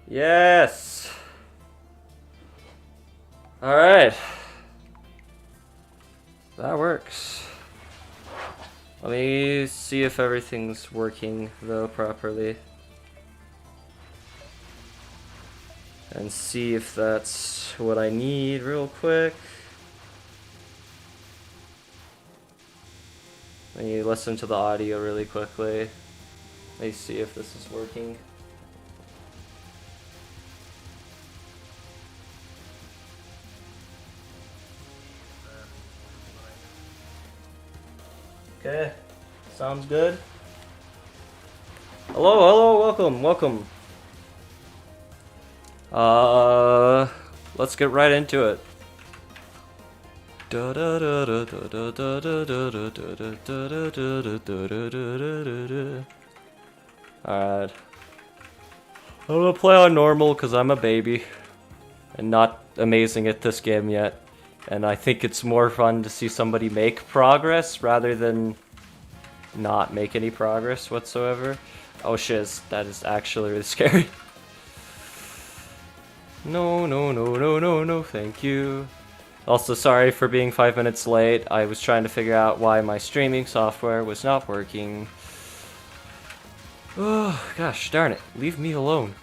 Yes! Alright. That works. Let me see if everything's working, though, properly. And see if that's what I need real quick. Let me listen to the audio really quickly. Let me see if this is working. Okay, sounds good. Hello, welcome. Let's get right into it. Alright. I'm gonna play on normal because I'm a baby and not amazing at this game yet. And I think it's more fun to see somebody make progress rather than not make any progress whatsoever. Oh shiz, that is actually really scary. No, thank you. Also, sorry for being 5 minutes late. I was trying to figure out why my streaming software was not working. Oh, gosh darn it. Leave me alone.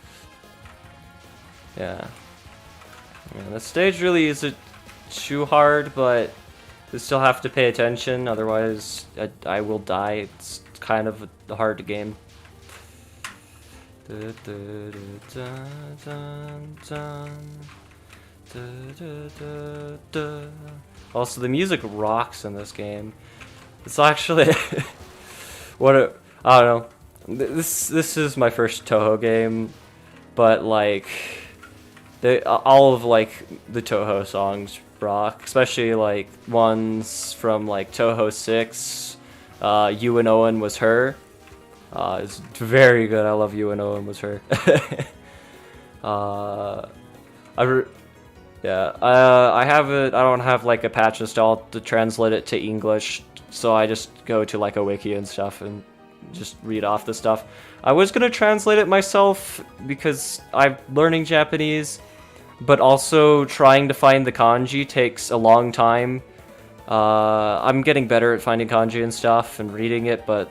Yeah. The stage really isn't too hard, but you still have to pay attention, otherwise I will die. It's kind of a hard game. Also, the music rocks in this game. It's actually I don't know. This is my first Touhou game, but like all of like the Touhou songs rock, especially like ones from like Touhou 6. You and Owen was her. It's very good. I love You and Owen was her. I have it. I don't have like a patch installed to translate it to English, so I just go to like a wiki and stuff and just read off the stuff. I was gonna translate it myself because I'm learning Japanese, but also trying to find the kanji takes a long time. I'm getting better at finding kanji and stuff and reading it, but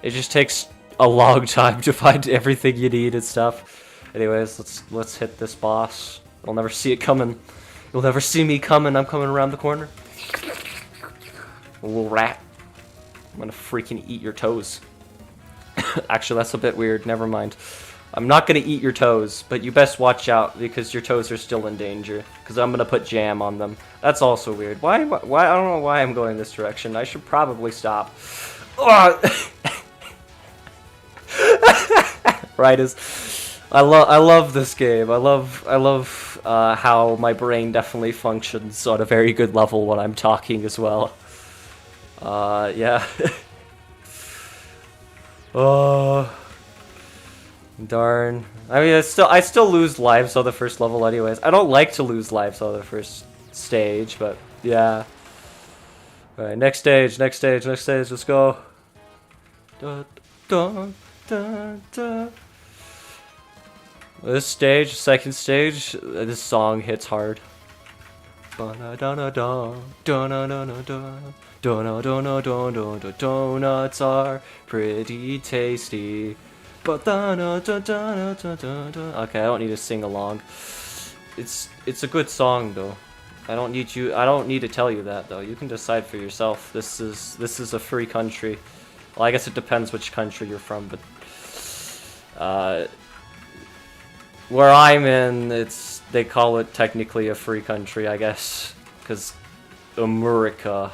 it just takes a long time to find everything you need and stuff. Anyways, let's hit this boss. You'll never see it coming. You'll never see me coming. I'm coming around the corner. A little rat. I'm gonna freaking eat your toes. Actually, that's a bit weird. Never mind. I'm not gonna eat your toes, but you best watch out because your toes are still in danger. Because I'm gonna put jam on them. That's also weird. Why? I don't know why I'm going this direction. I should probably stop. Right is. I love this game. I love how my brain definitely functions on a very good level when I'm talking as well. Yeah. Oh. Darn. I mean, I still lose lives on the first level anyways. I don't like to lose lives on the first stage, but yeah. Alright, next stage, let's go. Da, da, da, da. This stage, second stage, this song hits hard. Donuts are pretty tasty. Okay, I don't need to sing along. It's a good song though. I don't need to tell you that though. You can decide for yourself. This is a free country. Well, I guess it depends which country you're from, but where I'm in, they call it technically a free country, I guess, because America.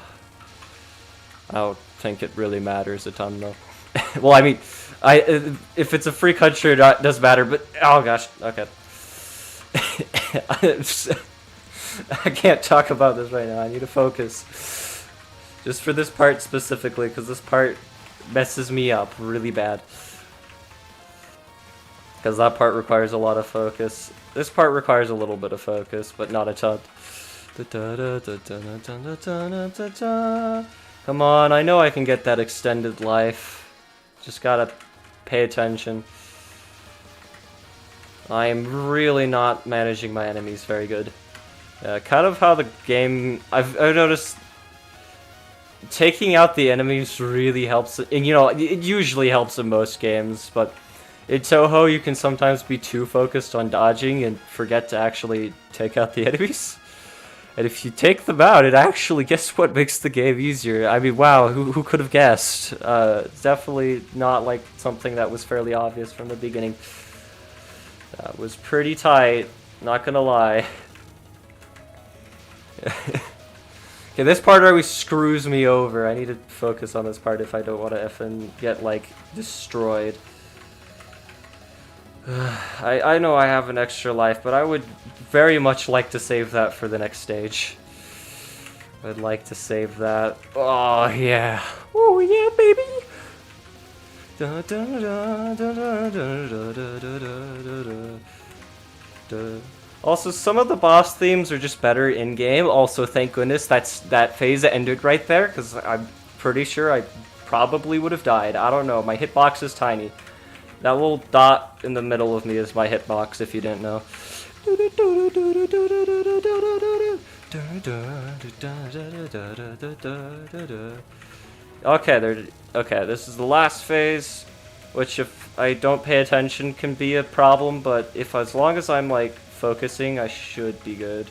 I don't think it really matters a ton though. Well, I mean, if it's a free country, it doesn't matter. But oh gosh, okay. I can't talk about this right now. I need to focus, just for this part specifically, because this part messes me up really bad. Because that part requires a lot of focus. This part requires a little bit of focus, but not a ton. Come on, I know I can get that extended life. Just gotta pay attention. I'm really not managing my enemies very good. Kind of how the game... I've noticed taking out the enemies really helps, and you know, it usually helps in most games, but in Touhou you can sometimes be too focused on dodging and forget to actually take out the enemies. And if you take them out, it actually, guess what makes the game easier? I mean, wow, who could have guessed? It's definitely not like something that was fairly obvious from the beginning. That was pretty tight, not gonna lie. Okay, this part always screws me over. I need to focus on this part if I don't want to effing get, like, destroyed. I know I have an extra life, but I would very much like to save that for the next stage. I'd like to save that. Oh, yeah. Oh, yeah, baby! Also, some of the boss themes are just better in-game. Also, thank goodness that phase ended right there, because I'm pretty sure I probably would have died. I don't know, my hitbox is tiny. That little dot in the middle of me is my hitbox, if you didn't know. Okay, this is the last phase, which if I don't pay attention can be a problem, but as long as I'm, like, focusing, I should be good.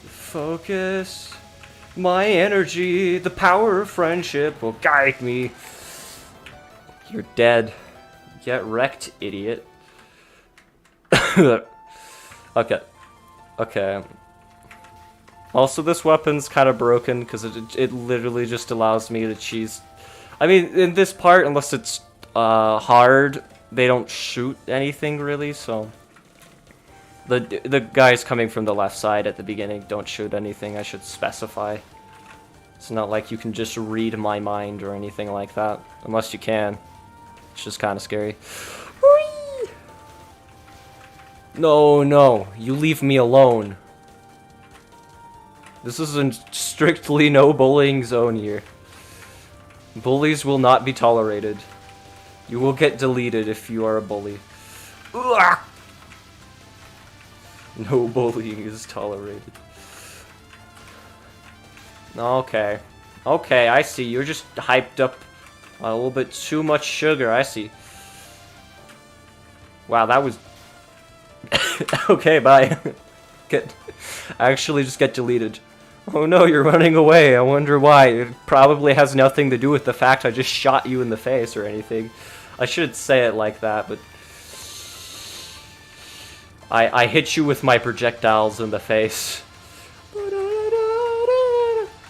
Focus. My energy, the power of friendship will guide me. You're dead. Get wrecked, idiot. Okay. Okay. Also, this weapon's kind of broken because it literally just allows me to cheese. I mean, in this part, unless it's hard, they don't shoot anything really, so the guys coming from the left side at the beginning don't shoot anything. I should specify. It's not like you can just read my mind or anything like that, unless you can. It's just kind of scary. Whee! No, you leave me alone. This is a strictly no bullying zone here. Bullies will not be tolerated. You will get deleted if you are a bully. Ugh! No bullying is tolerated. Okay. Okay, I see. You're just hyped up a little bit too much sugar. I see. Wow, that was... Okay, bye. Actually, just get deleted. Oh no, you're running away. I wonder why. It probably has nothing to do with the fact I just shot you in the face or anything. I should say it like that, but... I hit you with my projectiles in the face.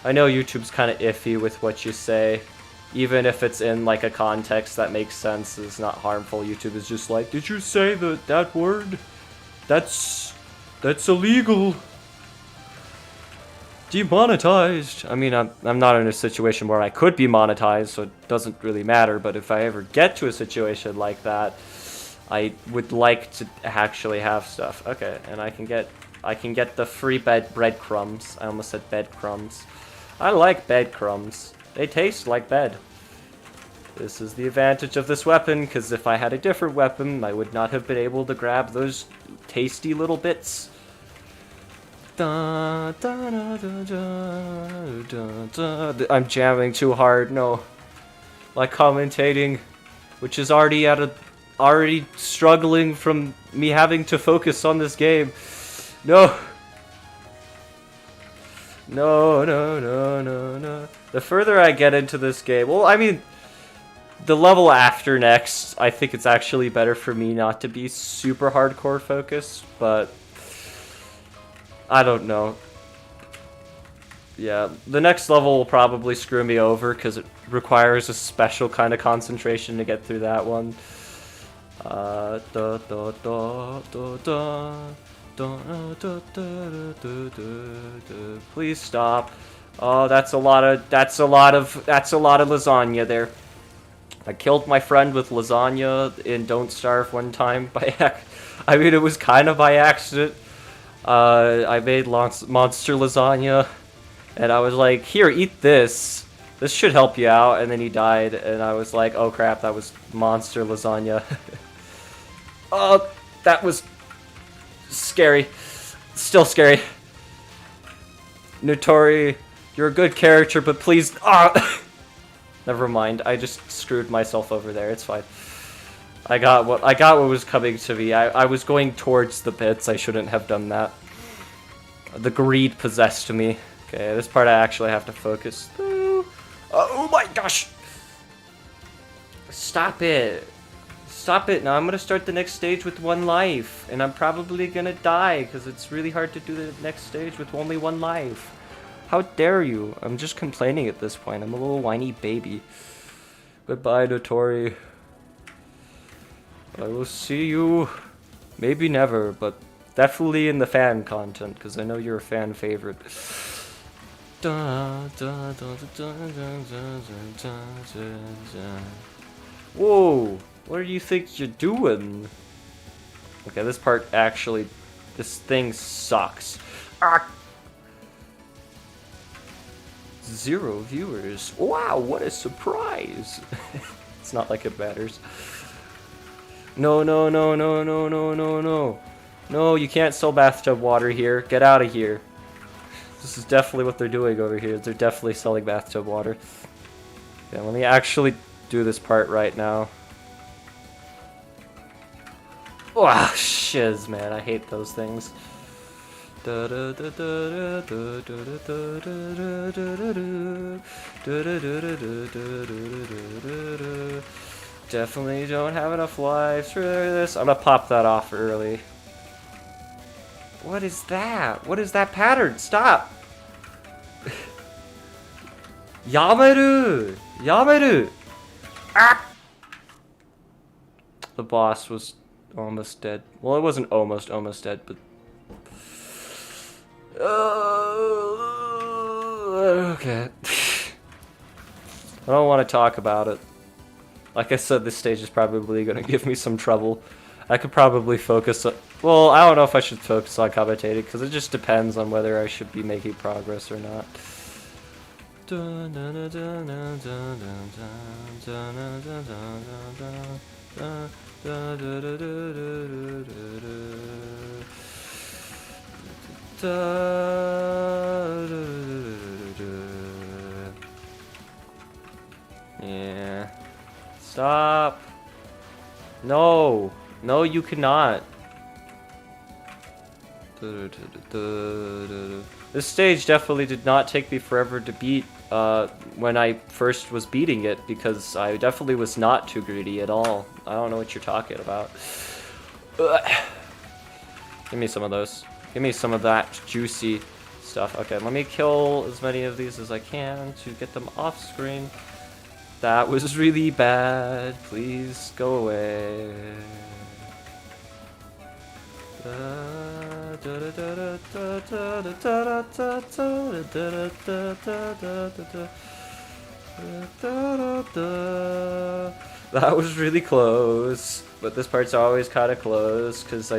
I know YouTube's kind of iffy with what you say. Even if it's in like a context that makes sense, is not harmful. YouTube is just like, did you say that word? That's illegal. Demonetized. I mean, I'm not in a situation where I could be monetized, so it doesn't really matter. But if I ever get to a situation like that, I would like to actually have stuff. Okay, and I can get the free breadcrumbs. I almost said bedcrumbs. I like breadcrumbs. They taste like bed. This is the advantage of this weapon, because if I had a different weapon, I would not have been able to grab those tasty little bits. I'm jamming too hard. No, like commentating, which is already struggling from me having to focus on this game. No. No. The further I get into this game, well, I mean, the level after next, I think it's actually better for me not to be super hardcore focused, but I don't know. Yeah, the next level will probably screw me over because it requires a special kind of concentration to get through that one. Please stop. Oh, that's a lot of lasagna there. I killed my friend with lasagna in Don't Starve one time I mean, it was kind of by accident. I made monster lasagna, and I was like, here, eat this. This should help you out, and then he died, and I was like, oh crap, that was monster lasagna. Oh, that was scary. Still scary. Notori, you're a good character, but please... Never mind, I just screwed myself over there, it's fine. I got what was coming to me. I was going towards the pits, I shouldn't have done that. The greed possessed me. Okay, this part I actually have to focus through. Oh my gosh! Stop it. Stop it. Now I'm gonna start the next stage with 1 life. And I'm probably gonna die, because it's really hard to do the next stage with only 1 life. How dare you? I'm just complaining at this point. I'm a little whiny baby. Goodbye, Notori. I will see you. Maybe never, but definitely in the fan content, because I know you're a fan favorite. Whoa! What do you think you're doing? Okay, this part actually... This thing sucks. Ah! 0 viewers. Wow, what a surprise! It's not like it matters. No, no, no, no, no, no, no, no. No, you can't sell bathtub water here. Get out of here. This is definitely what they're doing over here. They're definitely selling bathtub water. Yeah, let me actually do this part right now. Wow, shiz, man. I hate those things. Definitely don't have enough lives for this. I'm gonna pop that off early. What is that? What is that pattern? Stop! Yameru! Yameru! Ah! The boss was almost dead. Well, it wasn't almost dead, but... okay. I don't want to talk about it. Like I said, this stage is probably going to give me some trouble. I could probably focus on... Well, I don't know if I should focus on commentating, because it just depends on whether I should be making progress or not. Yeah. Stop. No. No, you cannot. This stage definitely did not take me forever to beat when I first was beating it, because I definitely was not too greedy at all. I don't know what you're talking about. Give me some of those. Give me some of that juicy stuff. Okay, let me kill as many of these as I can to get them off screen. That was really bad. Please go away. That was really close, but this part's always kind of close because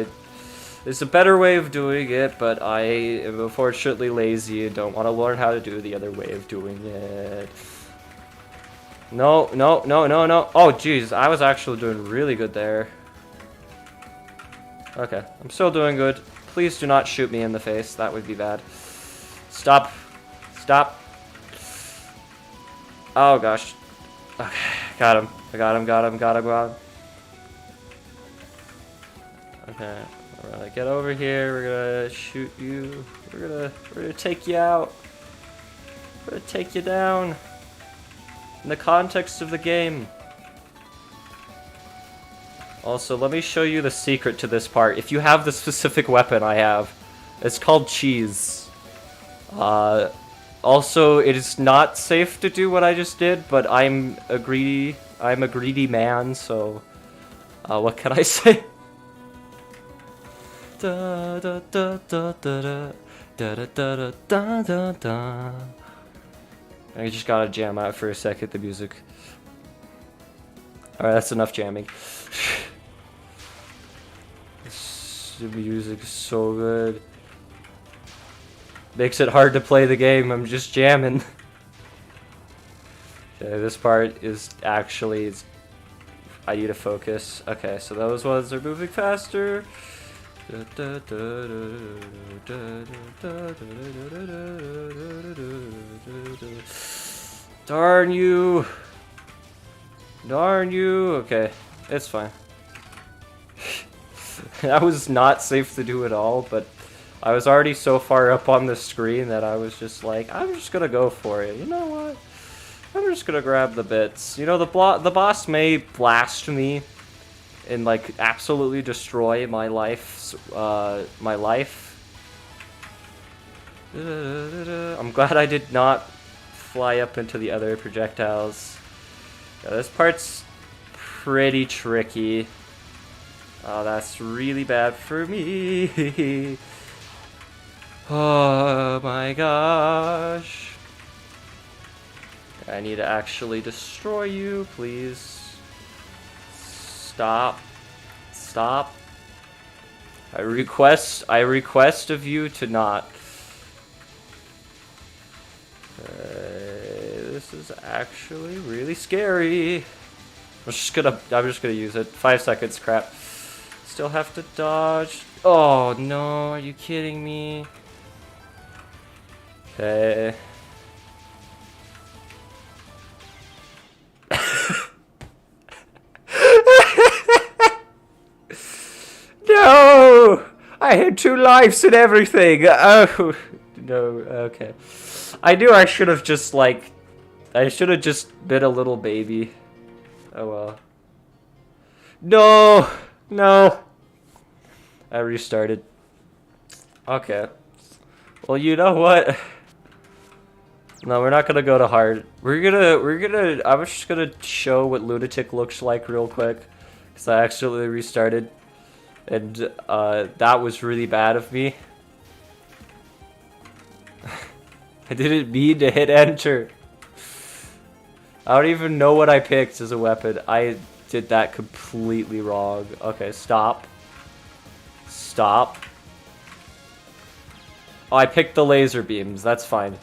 there's a better way of doing it, but I am unfortunately lazy and don't want to learn how to do the other way of doing it. No, no, no, no, no. Oh, jeez, I was actually doing really good there. Okay, I'm still doing good. Please do not shoot me in the face. That would be bad. Stop. Stop. Oh, gosh. Okay, got him. I got him, got him, got him, got him. Okay, we're gonna get over here. We're gonna shoot you. We're gonna take you out. We're gonna take you down. In the context of the game. Also, let me show you the secret to this part. If you have the specific weapon I have, it's called cheese. Also, it is not safe to do what I just did, but I'm a greedy man, so what can I say? Da da da da da da da da da da da. I just gotta jam out for a second, the music. Alright, that's enough jamming. The music is so good. Makes it hard to play the game, I'm just jamming. Okay, this part is actually... I need to focus. Okay, so those ones are moving faster. Darn you! Darn you! Okay, it's fine. That was not safe to do at all, but I was already so far up on the screen that I was just like, I'm just gonna go for it. You know what? I'm just gonna grab the bits. You know, the boss may blast me and like absolutely destroy my life. I'm glad I did not fly up into the other projectiles. Yeah, this part's pretty tricky. Oh, that's really bad for me. Oh my gosh. I need to actually destroy you, please. Stop. Stop. I request of you to not. This is actually really scary. I'm just gonna use it. 5 seconds, crap. Still have to dodge. Oh no, are you kidding me? Okay. No! I had 2 lives and everything. Oh no. Okay. I knew I should have just like, I should have just been a little baby. Oh well. No! No! I restarted. Okay. Well, you know what? No, we're not gonna go to hard. I was just gonna show what Lunatic looks like real quick. Because I actually restarted. And, that was really bad of me. I didn't mean to hit enter. I don't even know what I picked as a weapon. I did that completely wrong. Okay, stop. Stop. Oh, I picked the laser beams. That's fine.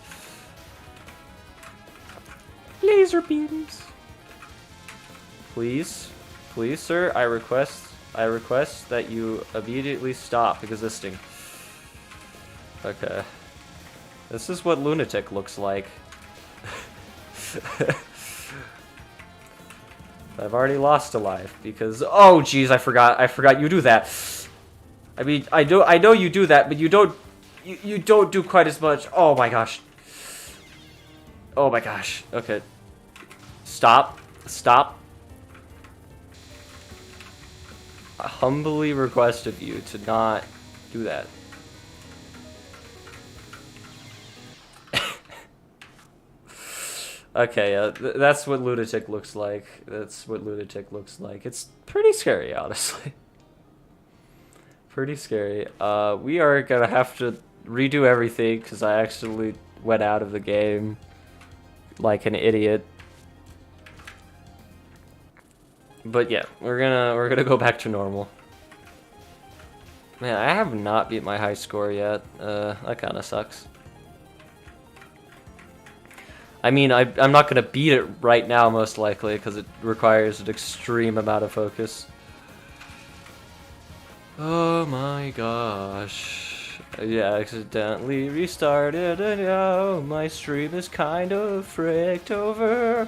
Laser beams. Please. Please, sir, I request that you immediately stop existing. Okay. This is what Lunatic looks like. I've already lost a life because oh jeez, I forgot you do that. I mean, I know you do that, but you don't do quite as much. Oh my gosh. Oh my gosh. Okay. Stop. Stop. I humbly request of you to not do that. Okay, that's what Lunatic looks like. That's what Lunatic looks like. It's pretty scary, honestly. Pretty scary. We are gonna have to redo everything because I actually went out of the game like an idiot. But yeah, we're gonna go back to normal. Man, I have not beat my high score yet. That kind of sucks. I mean, I'm not gonna beat it right now, most likely, because it requires an extreme amount of focus. Oh my gosh. Yeah, accidentally restarted, and now my stream is kind of fricked over.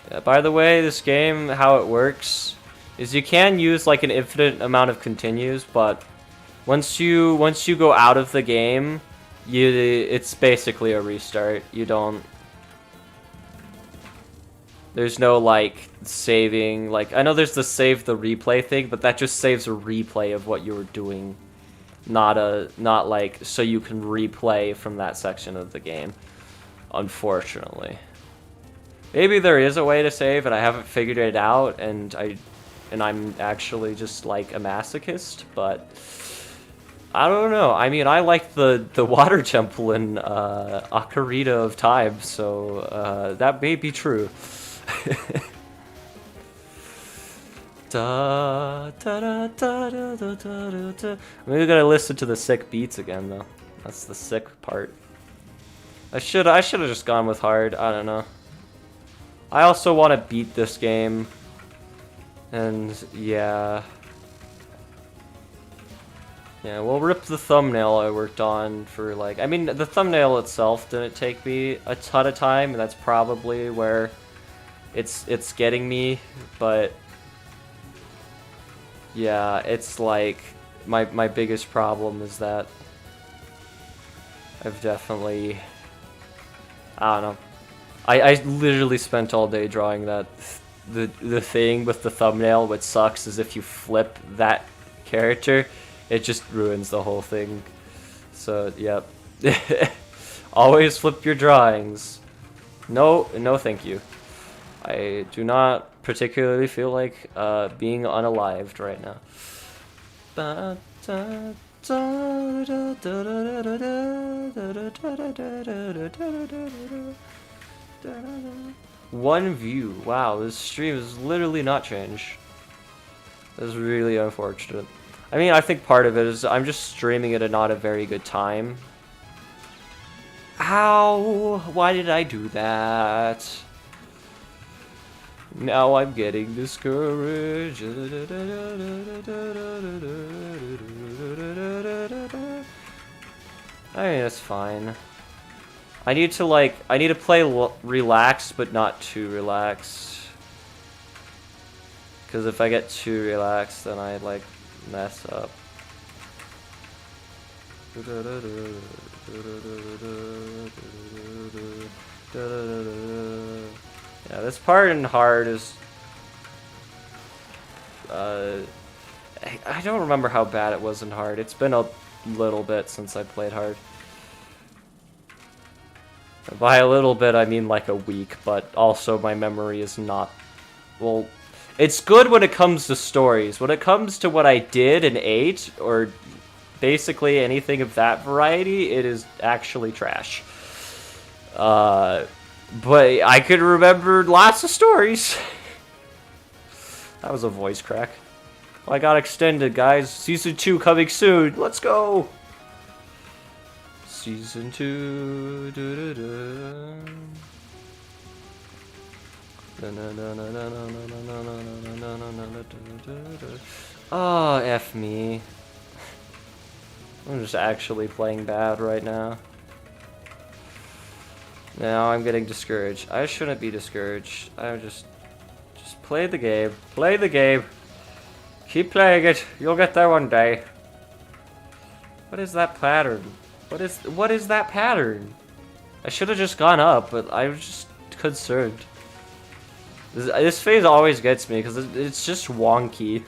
Yeah, by the way, this game, how it works is you can use like an infinite amount of continues, but once you go out of the game, it's basically a restart. There's no like saving, like I know there's the save the replay thing, but that just saves a replay of what you were doing, not like so you can replay from that section of the game, unfortunately. Maybe there is a way to save and I haven't figured it out, and I'm actually just like a masochist, but I don't know. I mean, I like the water temple in Ocarina of Time, so that may be true. Da, da, da, da, da, da, da, da. Maybe we gotta listen to the sick beats again, though. That's the sick part. I should have just gone with hard. I don't know. I also want to beat this game. And yeah. Yeah, we'll rip the thumbnail I worked on for like... I mean, the thumbnail itself didn't take me a ton of time, and that's probably where it's getting me, but... Yeah, it's like... My biggest problem is that I've definitely... I don't know. I literally spent all day drawing that... The thing with the thumbnail, what sucks is if you flip that character, it just ruins the whole thing. So, yep. Always flip your drawings. No, thank you. I do not particularly feel like being unalived right now. One view. Wow, this stream has literally not changed. That's really unfortunate. I mean, I think part of it is I'm just streaming it at not a very good time. Ow! Why did I do that? Now I'm getting discouraged. I mean, it's fine. I need to play relaxed, but not too relaxed. Because if I get too relaxed, then I, like, mess up. Yeah, this part in hard is... I don't remember how bad it was in hard. It's been a little bit since I played hard. By a little bit, I mean like a week, but also my memory is not... Well, it's good when it comes to stories. When it comes to what I did and ate, or basically anything of that variety, it is actually trash. But I could remember lots of stories. That was a voice crack. Well, I got extended, guys. Season 2 coming soon. Let's go! Season 2. Oh, F me. I'm just actually playing bad right now. Now I'm getting discouraged. I shouldn't be discouraged. I just play the game. Play the game. Keep playing it. You'll get there one day. What is that pattern? What is that pattern? I should have just gone up, but I was just concerned. This phase always gets me because it's just wonky.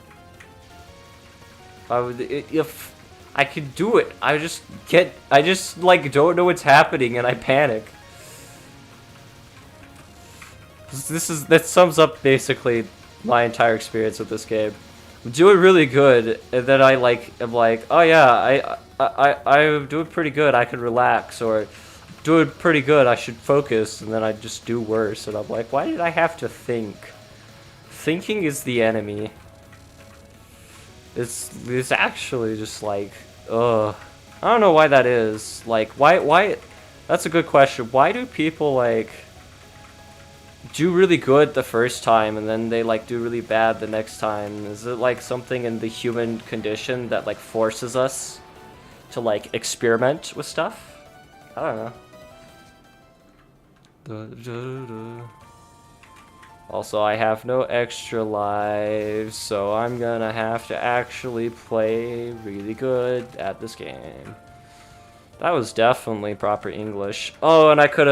If I could do it, I just like don't know what's happening and I panic. That sums up basically my entire experience with this game. I'm doing really good, and then I'm like, oh yeah, I'm doing pretty good. I could relax, or doing pretty good. I should focus, and then I just do worse. And I'm like, why did I have to think? Thinking is the enemy. It's actually just like, ugh. I don't know why that is. Like, why? That's a good question. Why do people like do really good the first time and then they like do really bad the next time? Is it like something in the human condition that like forces us to like experiment with stuff? I don't know. Also, I have no extra lives, so I'm gonna have to actually play really good at this game. That was definitely proper English. Oh, and I could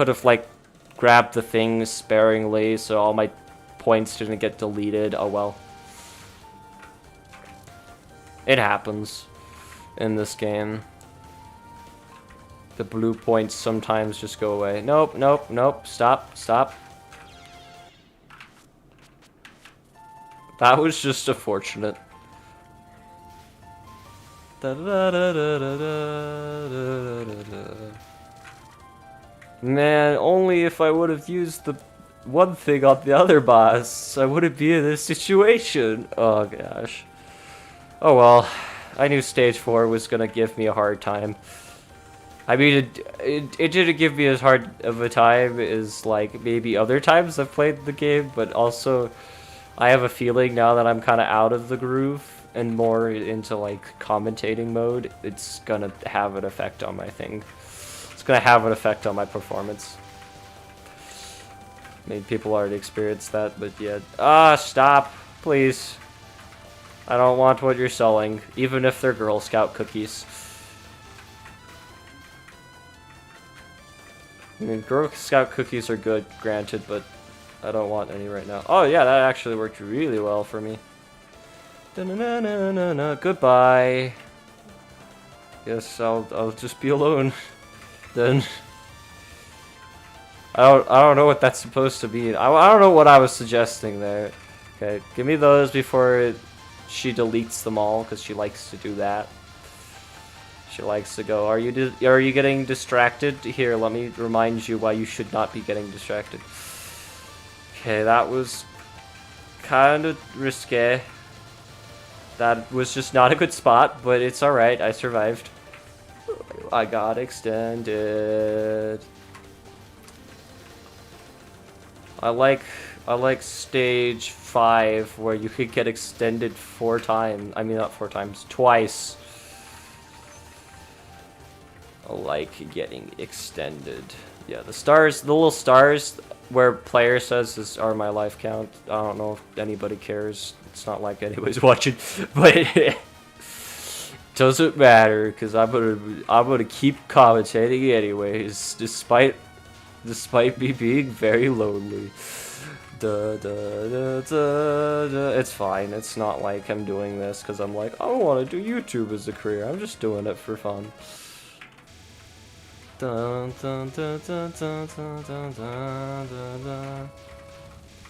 have like grabbed the things sparingly, so all my points didn't get deleted. Oh well. It happens in this game. The blue points sometimes just go away. Nope, nope, nope. Stop, stop. That was just unfortunate. Man, only if I would have used the one thing on the other boss, I wouldn't be in this situation. Oh gosh. Oh well. I knew stage 4 was gonna give me a hard time. I mean, it didn't give me as hard of a time as like maybe other times I've played the game, but also I have a feeling now that I'm kind of out of the groove and more into like commentating mode, it's gonna have an effect on my thing. It's gonna have an effect on my performance. I mean, people already experienced that, but yeah. Ah, stop, please. I don't want what you're selling, even if they're Girl Scout cookies. I mean, Girl Scout cookies are good, granted, but I don't want any right now. Oh yeah, that actually worked really well for me. Da-na-na-na-na-na. Goodbye. Yes, I'll just be alone. Then I don't know what that's supposed to be. I don't know what I was suggesting there. Okay, give me those before she deletes them all, because she likes to do that. She likes to go, are you getting distracted? Here, let me remind you why you should not be getting distracted. Okay, that was kind of risque. That was just not a good spot, but it's alright, I survived. I got extended. I like stage 5 where you could get extended 4 times. I mean, not 4 times, twice. I like getting extended. Yeah, the stars, the little stars where player says are my life count. I don't know if anybody cares. It's not like anybody's watching, but it doesn't matter because I'm gonna keep commentating anyways, despite me being very lonely. It's fine. It's not like I'm doing this because I'm like, I don't want to do YouTube as a career. I'm just doing it for fun.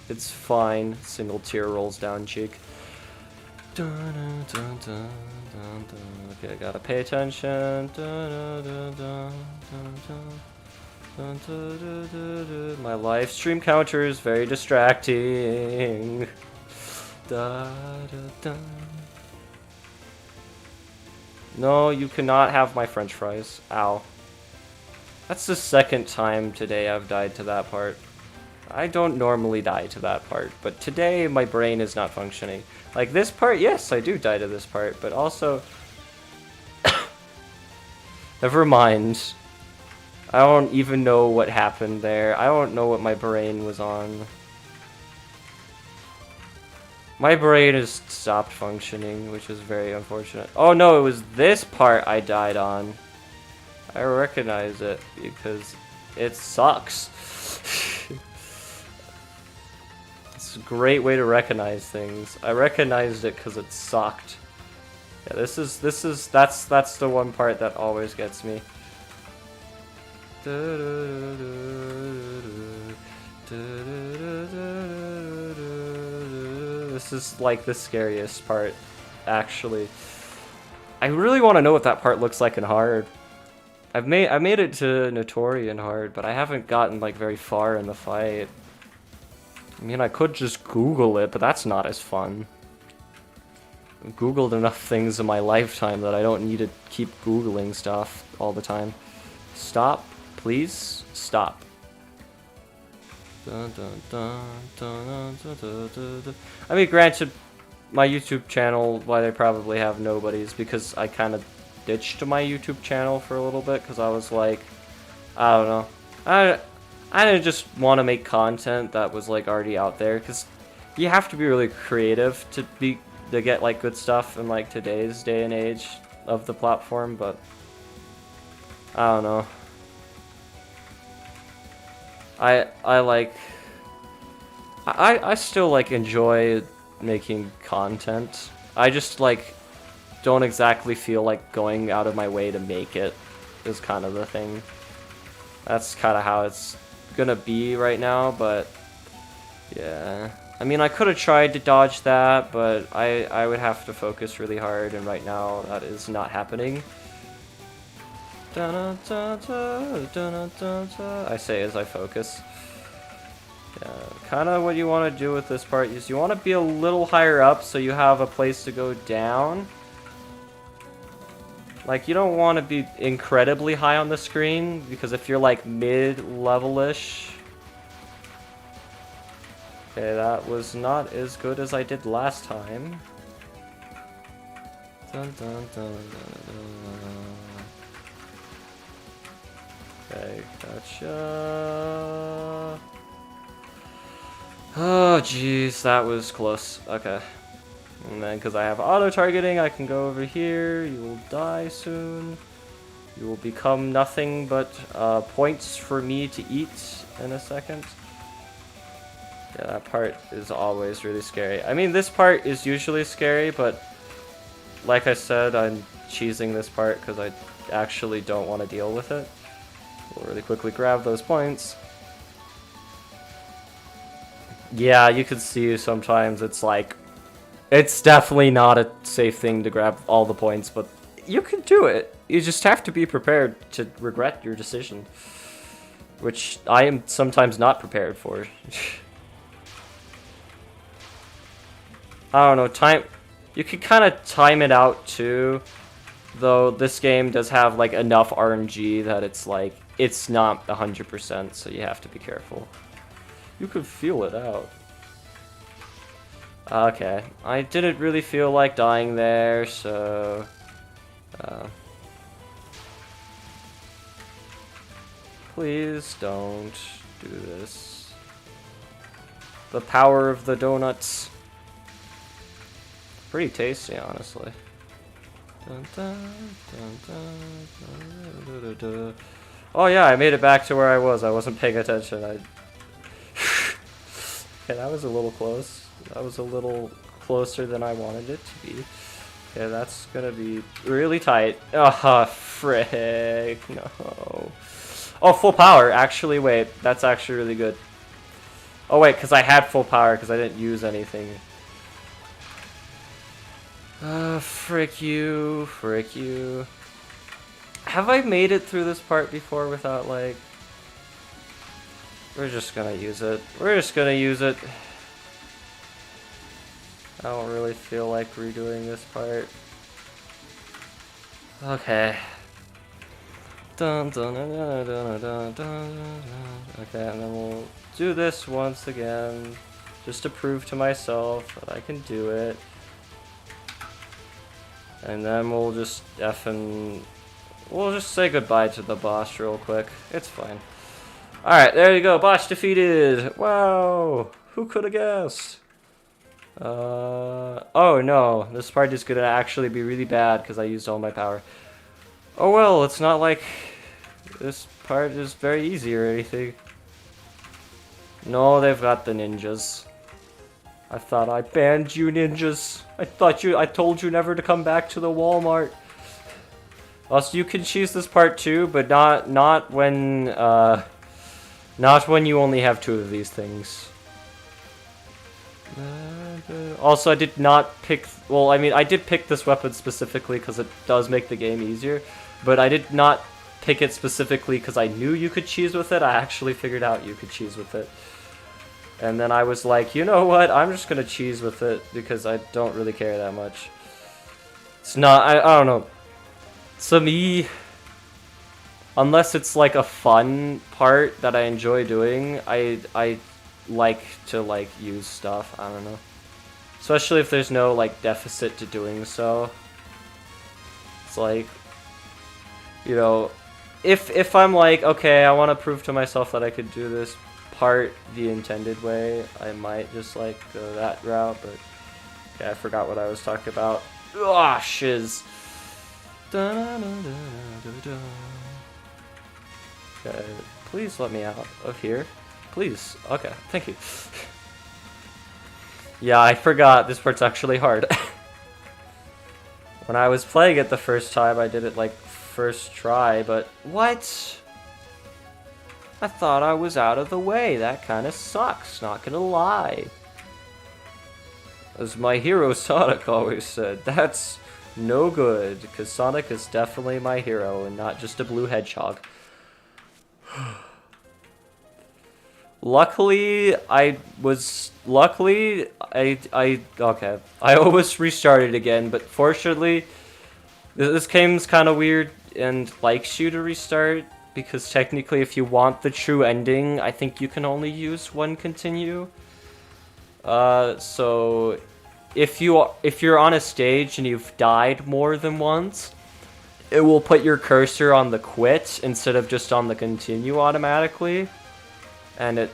It's fine. Single tear rolls down cheek. Okay, I gotta pay attention. My live stream counter is very distracting. No, you cannot have my french fries. Ow. That's the second time today I've died to that part. I don't normally die to that part, but today my brain is not functioning. Like this part, yes, I do die to this part, but also... Never mind. I don't even know what happened there. I don't know what my brain was on. My brain has stopped functioning, which is very unfortunate. Oh no, it was this part I died on. I recognize it because it sucks. It's a great way to recognize things. I recognized it because it sucked. Yeah, that's the one part that always gets me. This is like the scariest part, actually. I really want to know what that part looks like in hard. I made it to Notori in hard, but I haven't gotten like very far in the fight. I mean, I could just Google it, but that's not as fun. I've Googled enough things in my lifetime that I don't need to keep Googling stuff all the time. Stop, please, stop. I mean, granted, my YouTube channel, why they probably have nobodies, because I kind of ditched my YouTube channel for a little bit, because I was like, I don't know. I didn't just want to make content that was like already out there, because you have to be really creative to get like good stuff in like today's day and age of the platform, but I don't know. I still like enjoy making content. I just like don't exactly feel like going out of my way to make it is kind of the thing. That's kind of how it's gonna be right now, but yeah. I mean, I could have tried to dodge that, but I would have to focus really hard, and right now that is not happening. I say as I focus. Yeah, kind of what you want to do with this part is you want to be a little higher up so you have a place to go down. Like, you don't want to be incredibly high on the screen, because if you're like mid-level-ish... Okay, that was not as good as I did last time. Dun, dun, dun, dun, dun. Okay, gotcha. Oh, jeez, that was close. Okay. And then, because I have auto-targeting, I can go over here. You will die soon. You will become nothing but points for me to eat in a second. Yeah, that part is always really scary. I mean, this part is usually scary, but like I said, I'm cheesing this part because I actually don't want to deal with it. We'll really quickly grab those points. Yeah, you can see sometimes it's like, it's definitely not a safe thing to grab all the points, but you can do it. You just have to be prepared to regret your decision, which I am sometimes not prepared for. I don't know, you can kind of time it out too, though this game does have like enough RNG that it's like, it's not 100%, so you have to be careful. You could feel it out. Okay, I didn't really feel like dying there, so... please don't do this. The power of the donuts. Pretty tasty, honestly. Dun, dun, dun, dun, dun, dun, dun. Oh yeah, I made it back to where I was. I wasn't paying attention. Okay, that was a little close. That was a little closer than I wanted it to be. Okay, that's gonna be really tight. Ah, frick, no. Oh, full power. Actually, wait, that's actually really good. Oh wait, because I had full power because I didn't use anything. Frick you, frick you. Have I made it through this part before without, like... We're just gonna use it. We're just gonna use it. I don't really feel like redoing this part. Okay. Dun, dun, dun, dun, dun, dun, dun, dun. Okay, and then we'll do this once again, just to prove to myself that I can do it. And then we'll just we'll just say goodbye to the boss real quick. It's fine. Alright, there you go. Boss defeated. Wow. Who could have guessed? Oh no. This part is going to actually be really bad because I used all my power. Oh well, it's not like this part is very easy or anything. No, they've got the ninjas. I thought I banned you, ninjas. I told you never to come back to the Walmart. Also, you can choose this part too, but not when you only have 2 of these things. Also, I did not pick... Well, I mean, I did pick this weapon specifically because it does make the game easier, but I did not pick it specifically because I knew you could cheese with it. I actually figured out you could cheese with it. And then I was like, you know what? I'm just going to cheese with it because I don't really care that much. It's not... I don't know. To me... Unless it's like a fun part that I enjoy doing, I like to like use stuff. I don't know. Especially if there's no like deficit to doing so. It's like, you know, if I'm like, okay, I want to prove to myself that I could do this part the intended way, I might just like go that route, but okay, I forgot what I was talking about. Ah, shiz. Okay, please let me out of here. Please. Okay, thank you. Yeah, I forgot this part's actually hard. When I was playing it the first time, I did it like first try, but what? I thought I was out of the way. That kind of sucks, not gonna lie. As my hero Sonic always said, that's no good, because Sonic is definitely my hero and not just a blue hedgehog. Luckily, I almost restarted again, but fortunately, This game's kind of weird and likes you to restart, because technically if you want the true ending, I think you can only use one continue. So if you're on a stage and you've died more than once, it will put your cursor on the quit instead of just on the continue automatically. And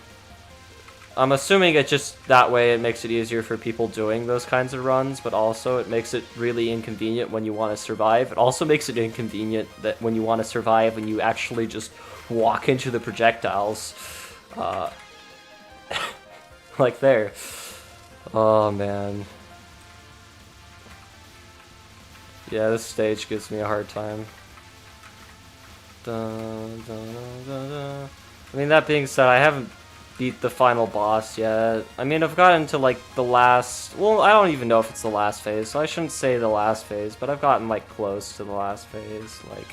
I'm assuming it just that way it makes it easier for people doing those kinds of runs, but also it makes it really inconvenient when you want to survive. It also makes it inconvenient that when you want to survive and you actually just walk into the projectiles. Like there. Oh man. Yeah, this stage gives me a hard time. Dun, dun, dun, dun, dun. I mean, that being said, I haven't beat the final boss yet. I mean, I've gotten to like the last... Well, I don't even know if it's the last phase, so I shouldn't say the last phase, but I've gotten like close to the last phase. Like,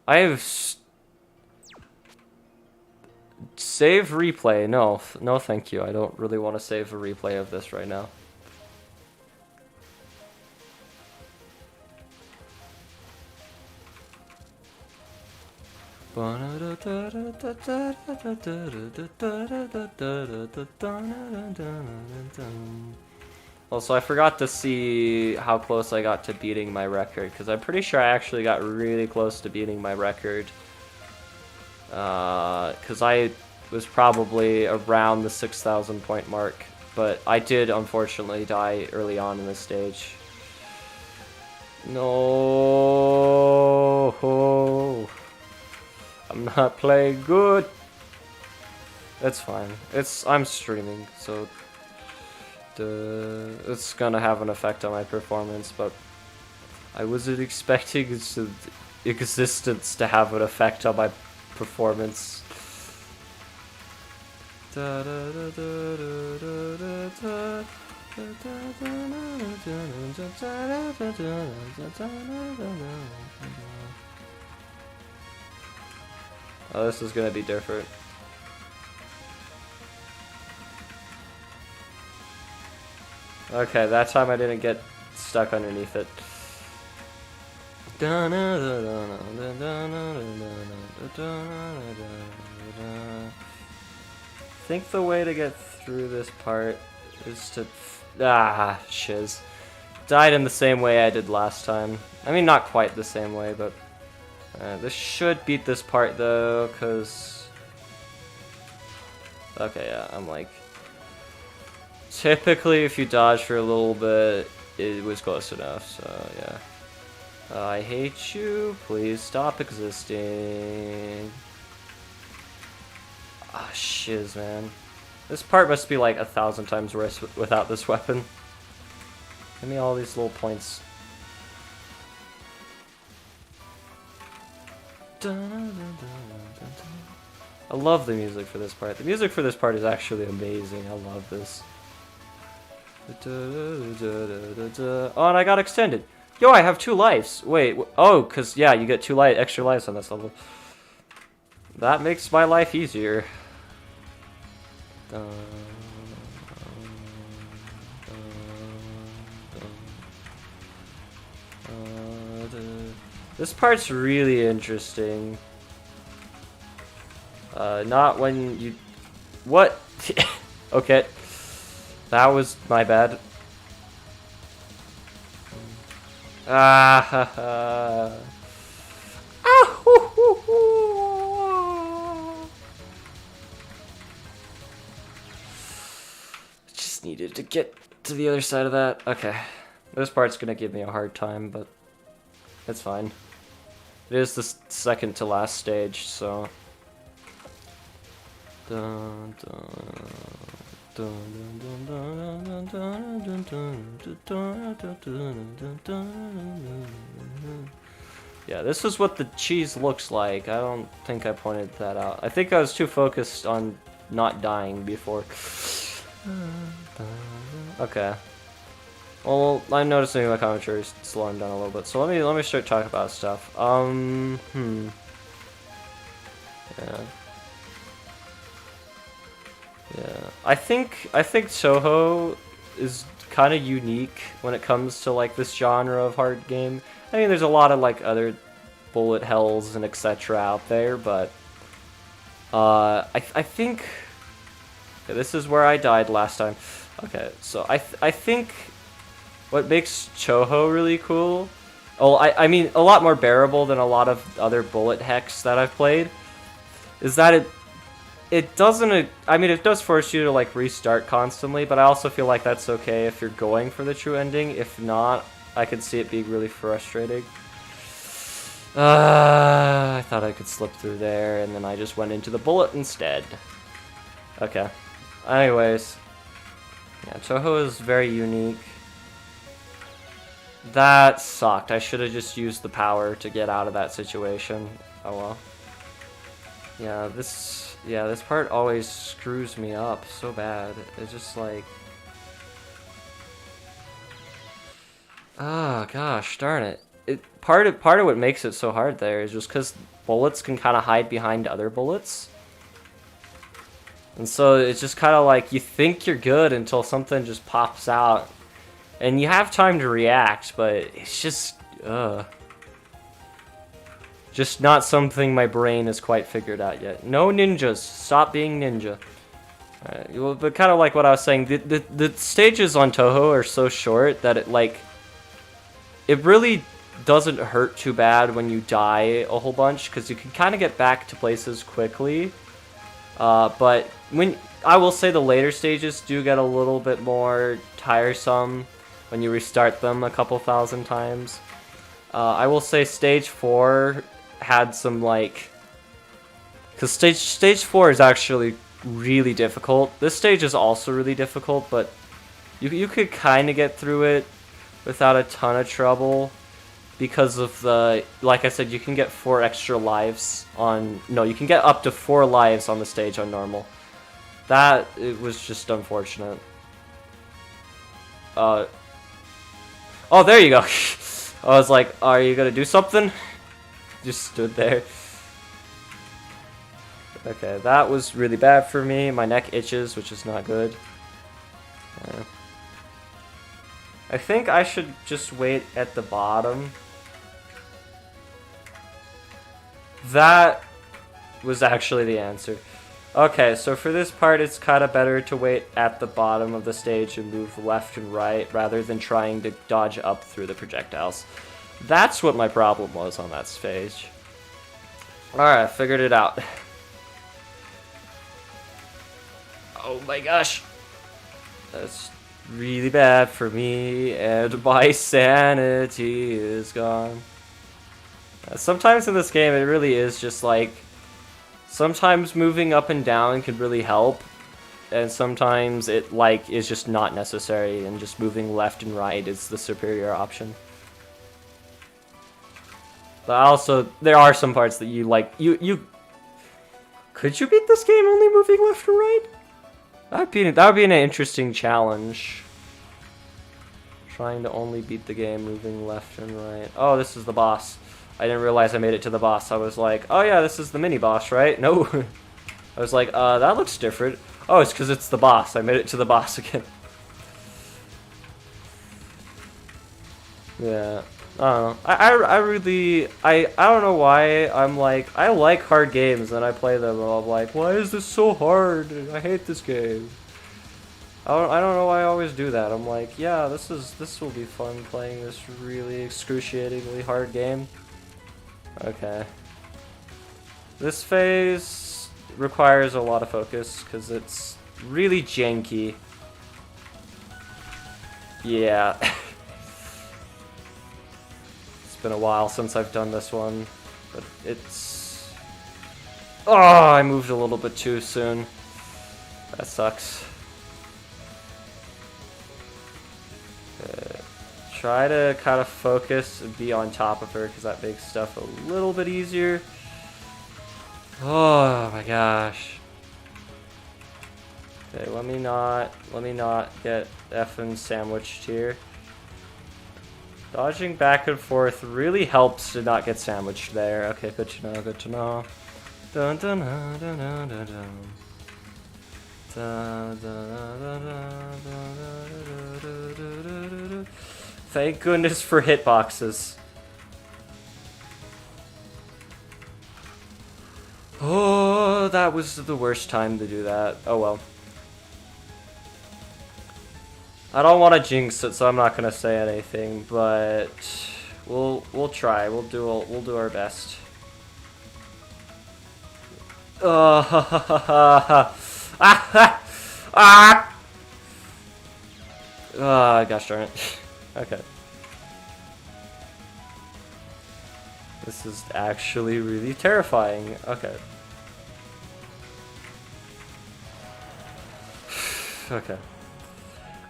I have... Save replay. No, no thank you. I don't really want to save a replay of this right now. Also, I forgot to see how close I got to beating my record, because I'm pretty sure I actually got really close to beating my record. Because I was probably around the 6,000 point mark, but I did unfortunately die early on in this stage. No, I'm not playing good. It's fine. I'm streaming, so it's gonna have an effect on my performance, but I wasn't expecting its existence to have an effect on my performance. Oh, this is gonna be different. Okay, that time I didn't get stuck underneath it. I think the way to get through this part is to... shiz. Died in the same way I did last time. I mean, not quite the same way, but... this should beat this part, though, because... Okay, yeah, I'm like... Typically, if you dodge for a little bit, it was close enough, so yeah. I hate you. Please stop existing. Ah, shiz, man. This part must be like 1,000 times worse without this weapon. Give me all these little points. I love the music for this part. The music for this part is actually amazing. I love this. Oh, and I got extended. Yo, I have 2 lives. Wait, oh, because, yeah, you get 2 extra lives on this level. That makes my life easier. This part's really interesting. Not when you... What? Okay. That was my bad. Just needed to get to the other side of that. Okay. This part's gonna give me a hard time, but it's fine. It is the second to last stage, so... Dun, dun. Yeah, this is what the cheese looks like. I don't think I pointed that out. I think I was too focused on not dying before. Okay. Well, I'm noticing my commentary is slowing down a little bit, so let me start talking about stuff. Yeah. Yeah, I think Touhou is kind of unique when it comes to like this genre of hard game. I mean, there's a lot of like other bullet hells and etc. out there, but I think okay, this is where I died last time. Okay, so I think what makes Touhou really cool, well, I mean a lot more bearable than a lot of other bullet hecks that I've played, is that it doesn't, I mean it does force you to like restart constantly, but I also feel like that's okay if you're going for the true ending. If not, I could see it being really frustrating. I thought I could slip through there, and then I just went into the bullet instead. Okay. Anyways. Yeah, Touhou is very unique. That sucked. I should have just used the power to get out of that situation. Oh well. Yeah, this part always screws me up so bad. It's just like... oh gosh, darn it. Part of what makes it so hard there is just because bullets can kind of hide behind other bullets. And so it's just kind of like you think you're good until something just pops out. And you have time to react, but it's just... just not something my brain has quite figured out yet. No ninjas. Stop being ninja. Alright, well, but kind of like what I was saying, the stages on Touhou are so short that it really doesn't hurt too bad when you die a whole bunch, because you can kind of get back to places quickly. But I will say the later stages do get a little bit more tiresome when you restart them a couple thousand times. I will say stage 4 had some like... because stage 4 is actually really difficult. This stage is also really difficult, but you could kind of get through it without a ton of trouble because of the... like I said, you can get 4 extra lives on... no, you can get up to 4 lives on the stage on normal. It was just unfortunate. Oh, there you go. I was like, are you gonna do something? Just stood there. Okay, that was really bad for me. My neck itches, which is not good. I think I should just wait at the bottom. That was actually the answer. Okay, so for this part, it's kind of better to wait at the bottom of the stage and move left and right rather than trying to dodge up through the projectiles. That's what my problem was on that stage. Alright, I figured it out. Oh my gosh. That's really bad for me, and my sanity is gone. Sometimes in this game, it really is just like... sometimes moving up and down can really help, and sometimes it like is just not necessary, and just moving left and right is the superior option. But also, there are some parts that you like, could you beat this game only moving left and right? That would be an interesting challenge. Trying to only beat the game moving left and right. Oh, this is the boss. I didn't realize I made it to the boss. I was like, oh yeah, this is the mini boss, right? No. I was like, that looks different. Oh, it's because it's the boss. I made it to the boss again. Yeah. I don't know. I don't know why I'm like, I like hard games and I play them and I'm like, why is this so hard? I hate this game. I don't know why I always do that. I'm like, yeah, this will be fun playing this really excruciatingly hard game. Okay. This phase requires a lot of focus because it's really janky. Yeah. It's been a while since I've done this one, but it's... oh, I moved a little bit too soon. That sucks. Try to kind of focus and be on top of her because that makes stuff a little bit easier. Oh my gosh. Okay, let me not get effing sandwiched here. Dodging back and forth really helps to not get sandwiched there. Okay, good to know, good to know. Dun dun dun dun dun dun dun. Dun, dun, dun, dun, dun, dun, dun, dun, dun, dun. Thank goodness for hitboxes. Oh, that was the worst time to do that. Oh well. I don't want to jinx it, so I'm not gonna say anything, but we'll try. We'll do our best. Gosh darn it. Okay. This is actually really terrifying. Okay. Okay.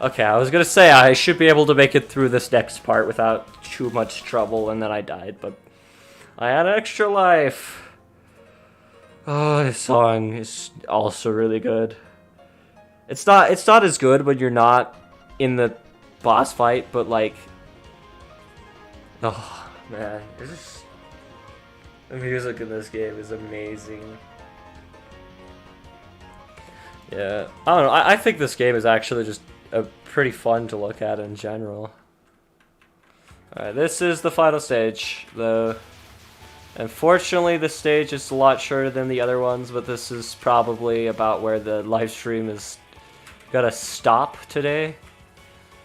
Okay, I was gonna say I should be able to make it through this next part without too much trouble, and then I died, but I had an extra life. Oh, this song is also really good. It's not as good when you're not in the boss fight, but like, oh man, the music in this game is amazing. Yeah, I don't know. I think this game is actually just pretty fun to look at in general. Alright, this is the final stage. Unfortunately, this stage is a lot shorter than the other ones, but this is probably about where the live stream is gonna stop today.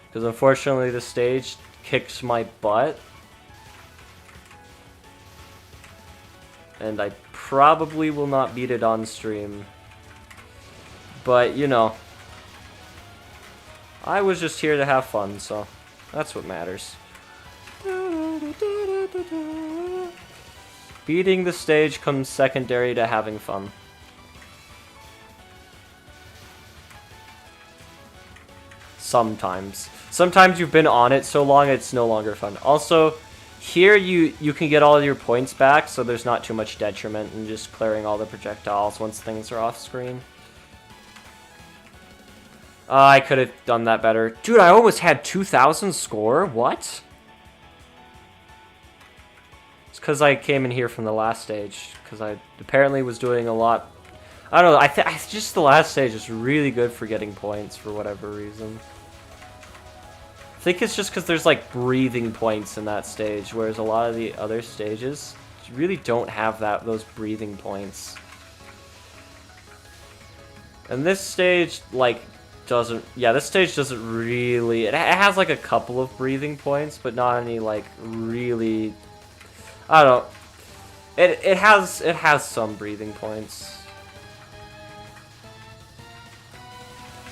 Because unfortunately, the stage kicks my butt. And I probably will not beat it on stream. But, you know, I was just here to have fun, so that's what matters. Beating the stage comes secondary to having fun. Sometimes. Sometimes you've been on it so long it's no longer fun. Also, here you can get all your points back, so there's not too much detriment in just clearing all the projectiles once things are off screen. I could have done that better. Dude, I almost had 2,000 score? What? It's because I came in here from the last stage. Because I apparently was doing a lot. I don't know, I just the last stage is really good for getting points for whatever reason. I think it's just because there's like breathing points in that stage, whereas a lot of the other stages really don't have those breathing points. And this stage, like, this stage doesn't really, it has like a couple of breathing points, but not any like really, I don't know, it has some breathing points.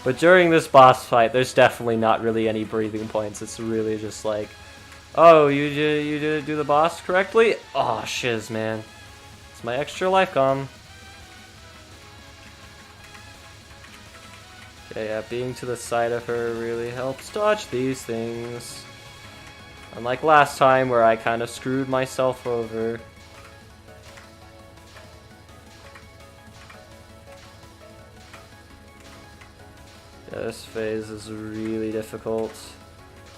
But during this boss fight, there's definitely not really any breathing points. It's really just like, oh, you didn't do the boss correctly? Oh, shiz, man. It's my extra life gone. Okay, yeah, being to the side of her really helps dodge these things. Unlike last time where I kind of screwed myself over. Yeah, this phase is really difficult.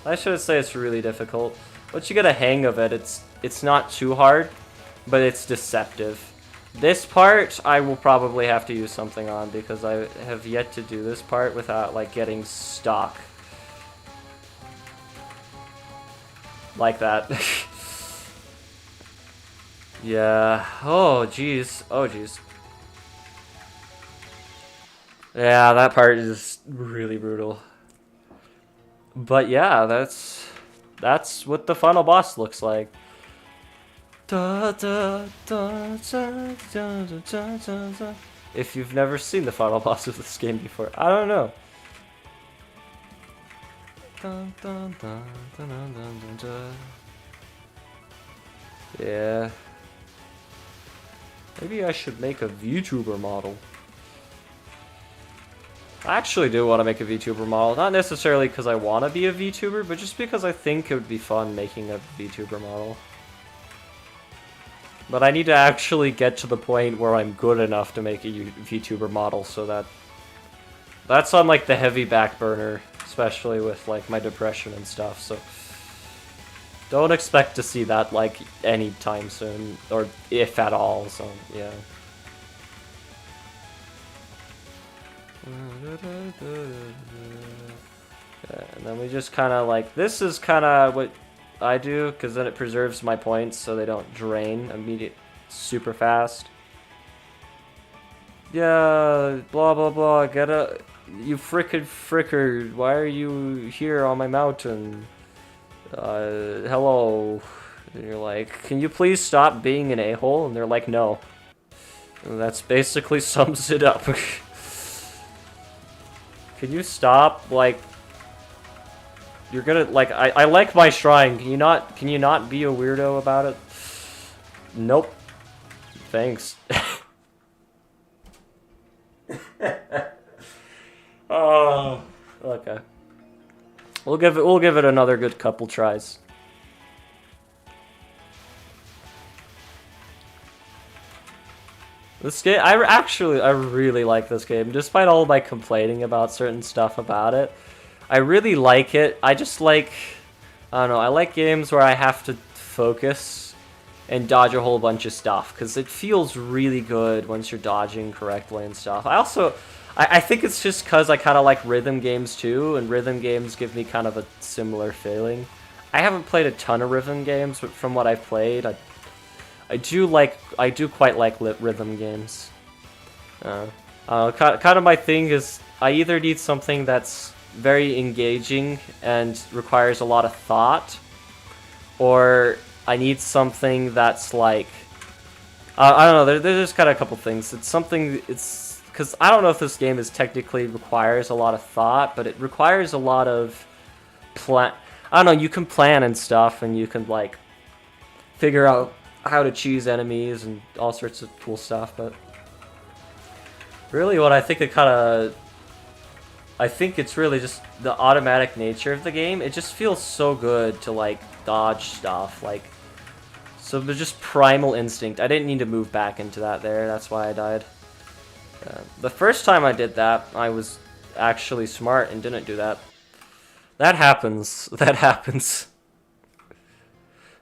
I should say it's really difficult. Once you get a hang of it, it's not too hard, but it's deceptive. This part, I will probably have to use something on because I have yet to do this part without, like, getting stuck. Like that. Yeah. Oh, jeez. Oh, jeez. Yeah, that part is really brutal. But yeah, that's what the final boss looks like. If you've never seen the final boss of this game before, I don't know. Yeah. Maybe I should make a VTuber model. I actually do want to make a VTuber model, not necessarily because I want to be a VTuber, but just because I think it would be fun making a VTuber model. But I need to actually get to the point where I'm good enough to make a VTuber model, so that's on like the heavy back burner, especially with like my depression and stuff, so don't expect to see that like anytime soon, or if at all, so yeah. Yeah, and then we just kind of like, this is kind of what I do, because then it preserves my points so they don't drain super fast. Yeah, blah blah blah, you frickin' fricker, why are you here on my mountain? Hello. And you're like, can you please stop being an a-hole? And they're like, no. And that's basically sums it up. Can you stop, like, you're gonna, like, I like my shrine, can you not be a weirdo about it? Nope. Thanks. Oh, okay. We'll give it another good couple tries. This game, I really like this game, despite all my complaining about certain stuff about it. I really like it. I just like, I don't know, I like games where I have to focus and dodge a whole bunch of stuff, because it feels really good once you're dodging correctly and stuff. I think it's just because I kind of like rhythm games too, and rhythm games give me kind of a similar feeling. I haven't played a ton of rhythm games, but from what I've played, I do quite like rhythm games. Kind of my thing is I either need something that's very engaging and requires a lot of thought, or I need something that's like, I don't know, there's kind of a couple things. Because I don't know if this game technically requires a lot of thought, but it requires a lot of plan. I don't know, you can plan and stuff, and you can like figure out how to choose enemies and all sorts of cool stuff, but really what I think it's really just the automatic nature of the game. It just feels so good to like dodge stuff, like, so there's just primal instinct. I didn't need to move back into that there, that's why I died. The first time I did that, I was actually smart and didn't do that. That happens. That happens.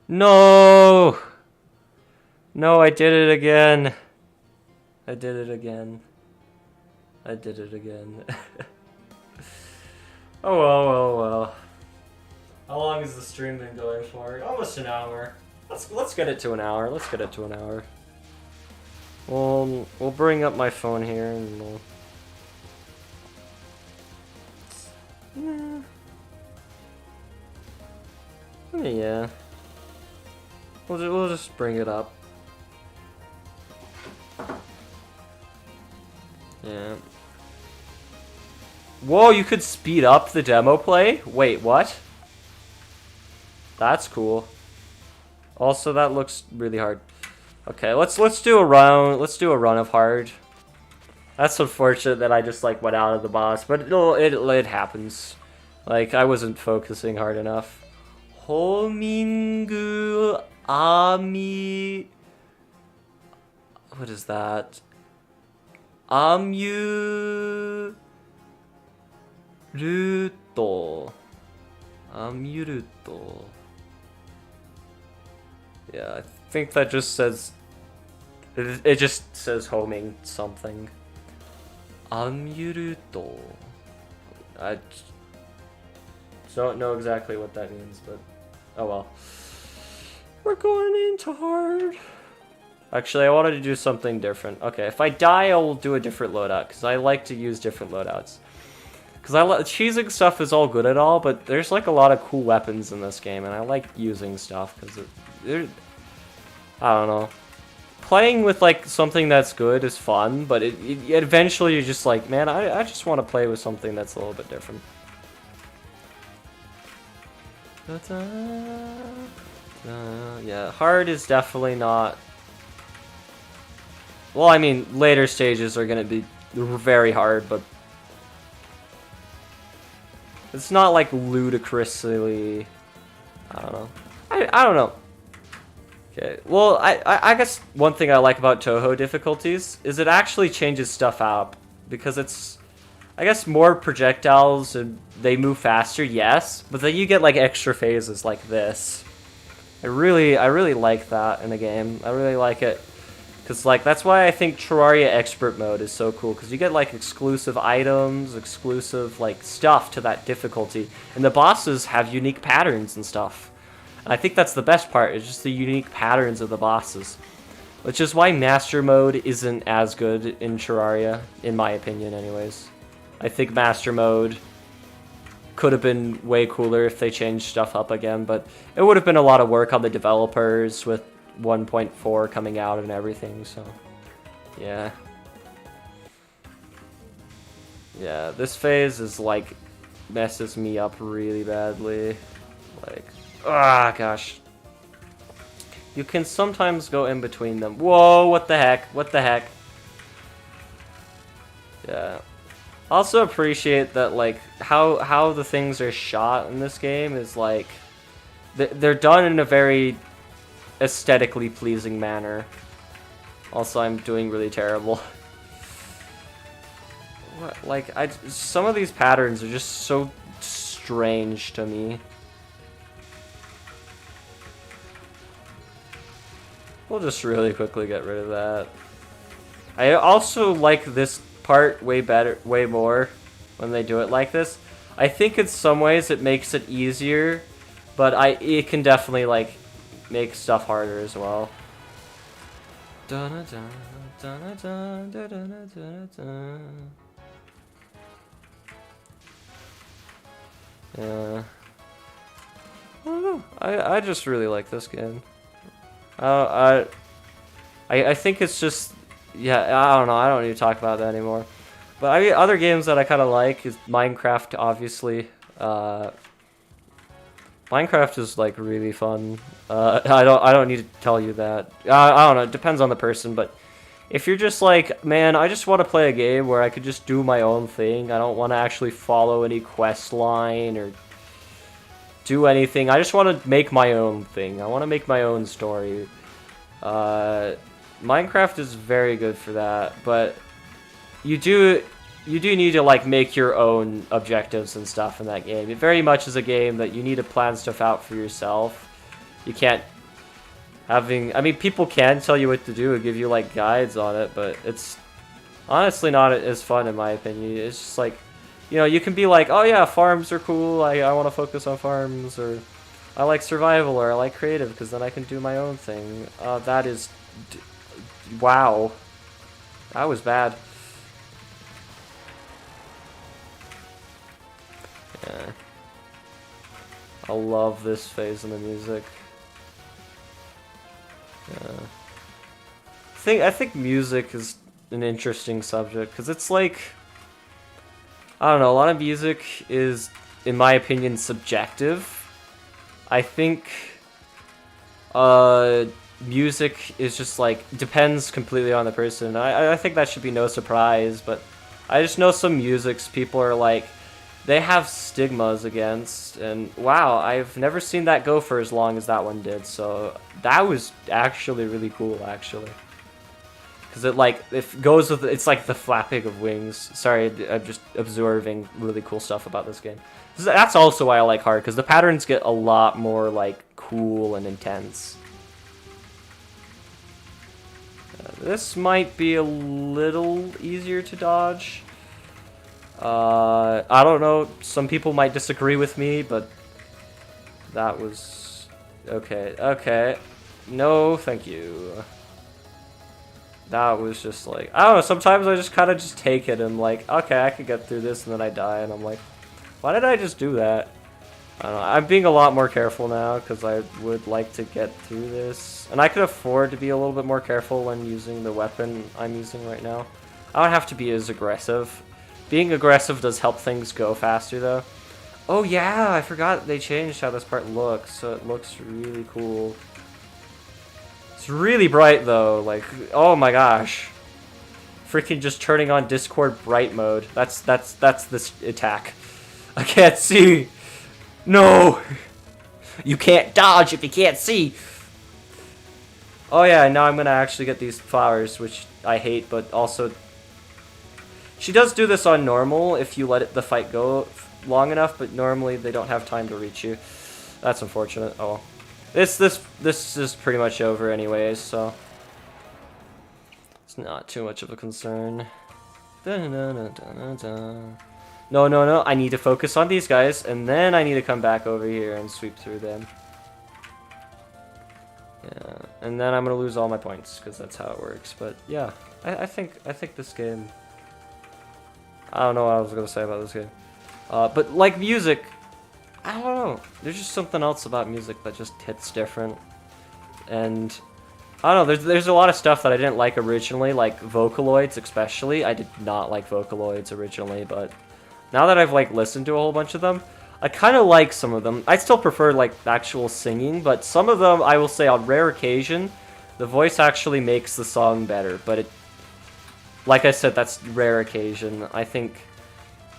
No! No, I did it again. I did it again. I did it again. Oh well, oh well. How long has the stream been going for? Almost an hour. Let's get it to an hour. Let's get it to an hour. We'll bring up my phone here and we'll... Yeah. We'll just bring it up. Yeah. Whoa, you could speed up the demo play? Wait, what? That's cool. Also, that looks really hard. Okay, let's do a round. Let's do a run of hard. That's unfortunate that I just like went out of the boss, but it happens. Like, I wasn't focusing hard enough. Homingu Ami. What is that? Amuruto. Amuruto. Yeah, I think that just says... It just says homing something. Amuruto. I don't know exactly what that means, but... Oh well. We're going into hard. Actually, I wanted to do something different. Okay, if I die, I will do a different loadout, because I like to use different loadouts. Because cheesing stuff is all good and all, but there's like a lot of cool weapons in this game, and I like using stuff, because I don't know. Playing with like something that's good is fun, but eventually you're just like, man, I just want to play with something that's a little bit different. Yeah, hard is definitely not... Well, I mean, later stages are going to be very hard, but... It's not like ludicrously... I don't know. I don't know. Okay, well, I guess one thing I like about Touhou difficulties is it actually changes stuff up. Because it's, I guess, more projectiles and they move faster, yes. But then you get like extra phases like this. I really like that in a game. I really like it. Because like, that's why I think Terraria Expert Mode is so cool. Because you get like exclusive items, exclusive like stuff to that difficulty. And the bosses have unique patterns and stuff. I think that's the best part, is just the unique patterns of the bosses. Which is why Master Mode isn't as good in Terraria, in my opinion anyways. I think Master Mode could have been way cooler if they changed stuff up again, but it would have been a lot of work on the developers with 1.4 coming out and everything, so yeah. Yeah, this phase is like, messes me up really badly. Like, ah, gosh. You can sometimes go in between them. Whoa, what the heck? What the heck? Yeah. Also appreciate that, like, how the things are shot in this game is, like, they're done in a very aesthetically pleasing manner. Also, I'm doing really terrible. What, like, some of these patterns are just so strange to me. We'll just really quickly get rid of that. I also like this part way more when they do it like this. I think in some ways it makes it easier, but it can definitely like make stuff harder as well. Yeah. I don't know. I just really like this game. I think it's just, yeah, I don't know, I don't need to talk about that anymore. But I mean, other games that I kind of like is Minecraft, obviously. Minecraft is like really fun. I don't need to tell you that. I don't know, it depends on the person, but if you're just like, man, I just want to play a game where I could just do my own thing. I don't want to actually follow any quest line or do anything. I just want to make my own thing. I want to make my own story. Minecraft is very good for that, but you do need to like make your own objectives and stuff in that game. It very much is a game that you need to plan stuff out for yourself. You can't I mean, people can tell you what to do and give you like guides on it, but it's honestly not as fun in my opinion. It's just like, you know, you can be like, oh yeah, farms are cool, I want to focus on farms, or I like survival, or I like creative, because then I can do my own thing. That is... wow. That was bad. Yeah. I love this phase in the music. Yeah. I think music is an interesting subject, because it's like... I don't know, a lot of music is, in my opinion, subjective. I think music is just like, depends completely on the person. I think that should be no surprise, but I just know some musics people are like, they have stigmas against, and wow, I've never seen that go for as long as that one did, so that was actually really cool, actually. Because it goes with, it's like the flapping of wings. Sorry, I'm just observing really cool stuff about this game. That's also why I like hard, because the patterns get a lot more like cool and intense. This might be a little easier to dodge. I don't know, some people might disagree with me, but that was okay. Okay, no, thank you. That was just like, I don't know, sometimes I just kind of just take it and like, okay, I could get through this, and then I die, and I'm like, why did I just do that? I don't know, I'm being a lot more careful now, because I would like to get through this. And I could afford to be a little bit more careful when using the weapon I'm using right now. I don't have to be as aggressive. Being aggressive does help things go faster, though. Oh yeah, I forgot they changed how this part looks, so it looks really cool. It's really bright though, like, oh my gosh. Freaking just turning on Discord bright mode. That's this attack. I can't see. No. You can't dodge if you can't see. Oh yeah, now I'm gonna actually get these flowers, which I hate, but also she does do this on normal if you let the fight go long enough, but normally they don't have time to reach you. That's unfortunate. Oh. This is pretty much over anyways, so it's not too much of a concern. No, I need to focus on these guys, and then I need to come back over here and sweep through them. Yeah, and then I'm gonna lose all my points because that's how it works. But yeah, I think this game. I don't know what I was gonna say about this game, but like music, I don't know. There's just something else about music that just hits different, and I don't know. There's a lot of stuff that I didn't like originally, like Vocaloids especially. I did not like Vocaloids originally, but now that I've like listened to a whole bunch of them, I kind of like some of them. I still prefer like actual singing, but some of them I will say on rare occasion, the voice actually makes the song better. But it, like I said, that's rare occasion. I think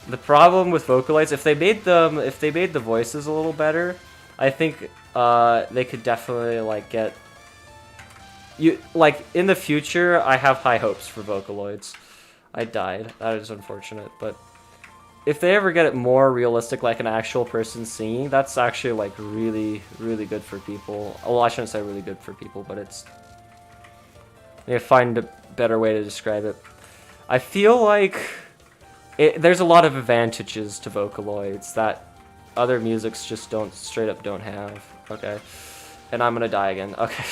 the problem with Vocaloids, if they made the voices a little better, I think they could definitely like get you like in the future. I have high hopes for Vocaloids. I died. That is unfortunate, but if they ever get it more realistic, like an actual person singing, that's actually like really, really good for people. Well, I shouldn't say really good for people, but it's, they find a better way to describe it. I feel like there's a lot of advantages to Vocaloids that other musics just straight up don't have. Okay, and I'm gonna die again. Okay.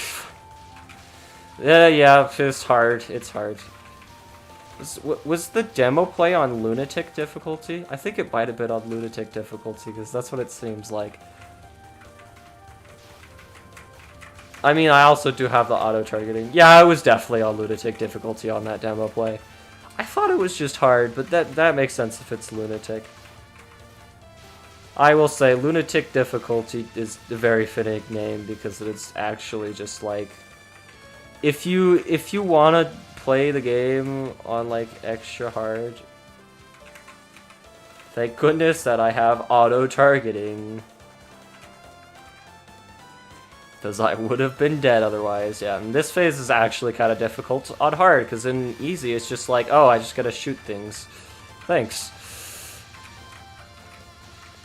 Yeah, it's hard. It's hard. Was the demo play on Lunatic difficulty? I think it might have been on Lunatic difficulty, because that's what it seems like. I mean, I also do have the auto-targeting. Yeah, I was definitely on Lunatic difficulty on that demo play. I thought it was just hard, but that makes sense if it's Lunatic. I will say, Lunatic difficulty is a very fitting name, because it's actually just like... If you want to play the game on like extra hard, thank goodness that I have auto targeting, because I would have been dead otherwise. Yeah, and this phase is actually kind of difficult on hard, because in easy it's just like, oh, I just gotta shoot things. Thanks.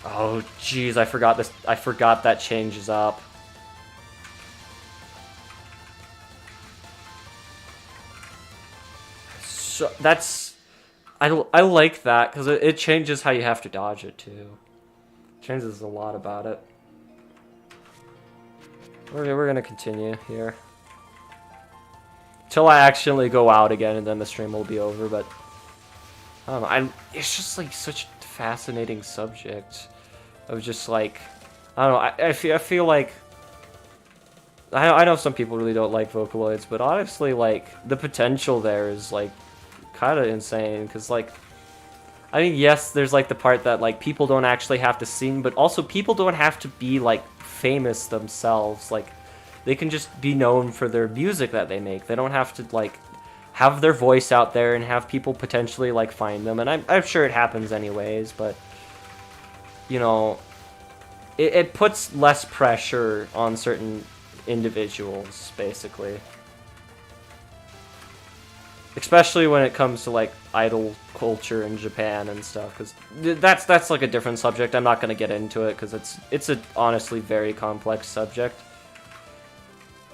Oh jeez, I forgot this. I forgot that changes up. So that's, I like that, because it changes how you have to dodge it too. Changes a lot about it. We're gonna continue here till I accidentally go out again, and then the stream will be over. But I don't know. It's just like such a fascinating subject of just like, I don't know. I feel like I know some people really don't like Vocaloids, but honestly, like the potential there is like kind of insane, because like, I mean, yes, there's like the part that like people don't actually have to sing, but also people don't have to be like famous themselves. Like they can just be known for their music that they make. They don't have to like have their voice out there and have people potentially like find them. And I'm sure it happens anyways, but you know, it puts less pressure on certain individuals, basically. Especially when it comes to like idol culture in Japan and stuff, because that's like a different subject. I'm not gonna get into it because it's a honestly very complex subject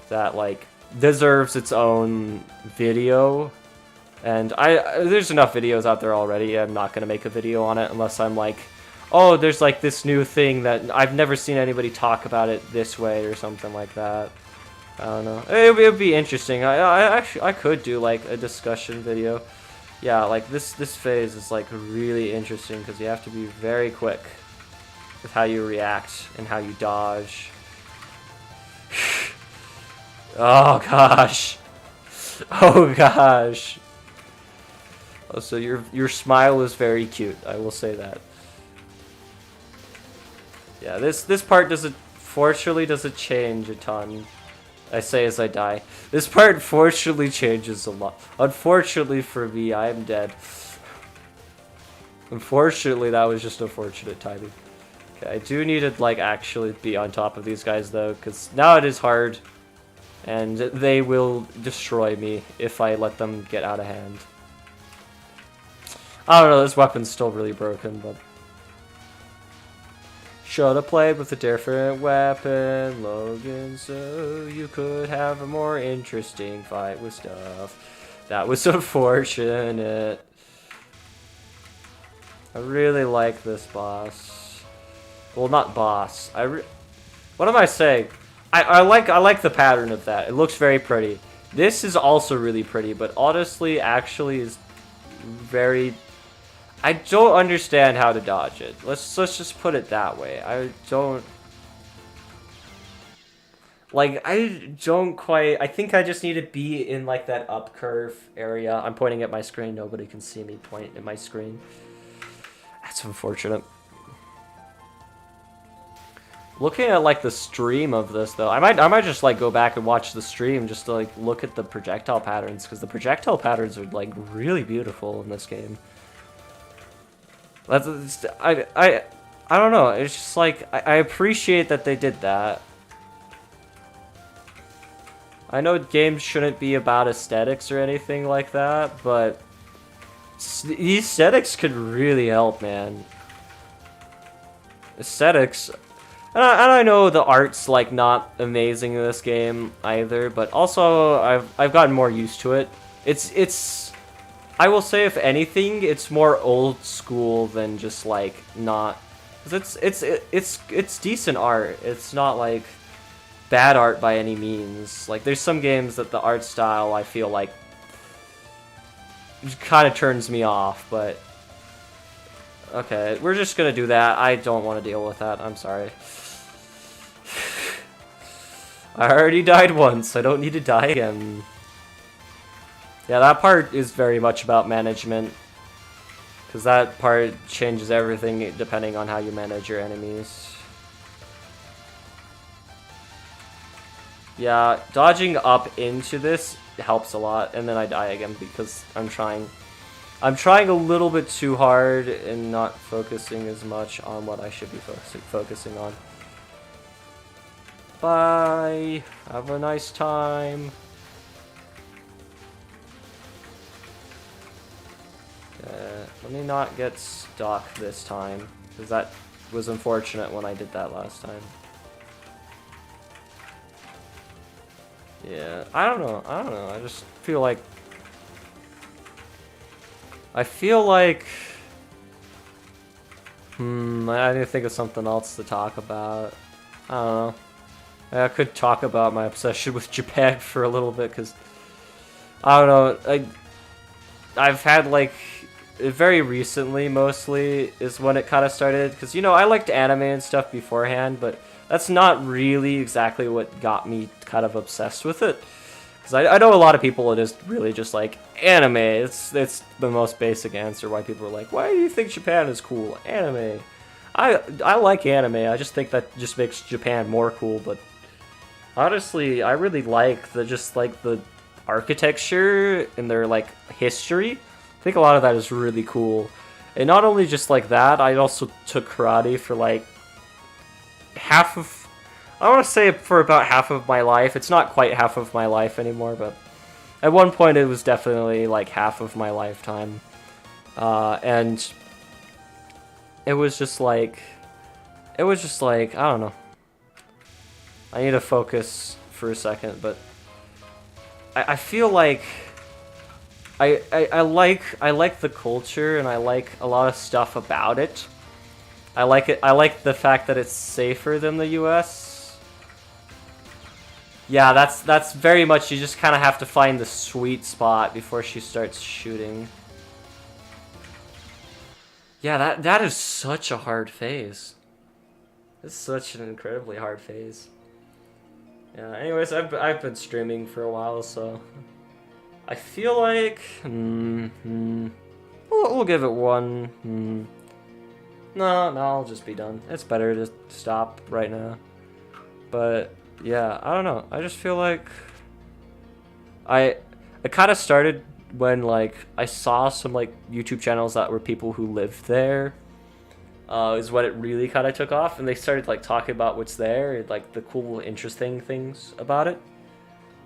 that like deserves its own video. And there's enough videos out there already. I'm not gonna make a video on it unless I'm like, oh, there's like this new thing that I've never seen anybody talk about it this way or something like that. I don't know. It would be interesting. I could do like a discussion video. Yeah, like this phase is like really interesting because you have to be very quick with how you react and how you dodge. Oh gosh. Oh gosh. Oh, so your smile is very cute. I will say that. Yeah, this part fortunately doesn't change a ton. I say as I die. This part fortunately changes a lot. Unfortunately for me, I am dead. Unfortunately, that was just unfortunate timing. Okay, I do need to like actually be on top of these guys though, because now it is hard, and they will destroy me if I let them get out of hand. I don't know. This weapon's still really broken, but. Should've played with a different weapon, Logan, so you could have a more interesting fight with stuff. That was unfortunate. I really like this boss. Well, not boss. What am I saying? I like the pattern of that. It looks very pretty. This is also really pretty, but honestly, actually is very. I don't understand how to dodge it. Let's just put it that way. I don't. Like, I don't quite... I think I just need to be in, like, that up curve area. I'm pointing at my screen. Nobody can see me point at my screen. That's unfortunate. Looking at, like, the stream of this, though, I might just, like, go back and watch the stream just to, like, look at the projectile patterns, because the projectile patterns are, like, really beautiful in this game. I don't know. It's just, like, I appreciate that they did that. I know games shouldn't be about aesthetics or anything like that, but the aesthetics could really help, man. Aesthetics, and I know the art's like not amazing in this game either, but also I've gotten more used to it. It's I will say, if anything, it's more old school than just like not, 'cause it's decent art. It's not like bad art by any means. Like, there's some games that the art style I feel like kind of turns me off, but okay, we're just gonna do that. I don't want to deal with that. I'm sorry. I already died once. I don't need to die again. Yeah, that part is very much about management, because that part changes everything depending on how you manage your enemies. Yeah, dodging up into this helps a lot, and then I die again because I'm trying a little bit too hard and not focusing as much on what I should be focusing on. Bye! Have a nice time! Let me not get stuck this time, because that was unfortunate when I did that last time. Yeah, I don't know, I just feel like... I need to think of something else to talk about. I don't know. I could talk about my obsession with Japan for a little bit, because... I don't know, I've had, like... Very recently, mostly, is when it kind of started, because, you know, I liked anime and stuff beforehand, but that's not really exactly what got me kind of obsessed with it. Because I know a lot of people, it is really just like, anime. It's the most basic answer why people are like, why do you think Japan is cool? Anime. I like anime, I just think that just makes Japan more cool, but honestly, I really like the architecture and their, like, history. I think a lot of that is really cool. And not only just like that, I also took karate for like I want to say for about half of my life. It's not quite half of my life anymore, but at one point it was definitely like half of my lifetime. And it was just like, I don't know. I need to focus for a second, but I feel like I like the culture, and I like a lot of stuff about it. I like the fact that it's safer than the US. Yeah, that's very much, you just kind of have to find the sweet spot before she starts shooting. Yeah, that is such a hard phase. It's such an incredibly hard phase. Yeah, anyways, I've been streaming for a while, so I feel like we'll give it one. No, I'll just be done. It's better to stop right now. But yeah, I don't know. I just feel like it kind of started when, like, I saw some, like, YouTube channels that were people who lived there. Is when it really kind of took off, and they started, like, talking about what's there, like the cool, interesting things about it.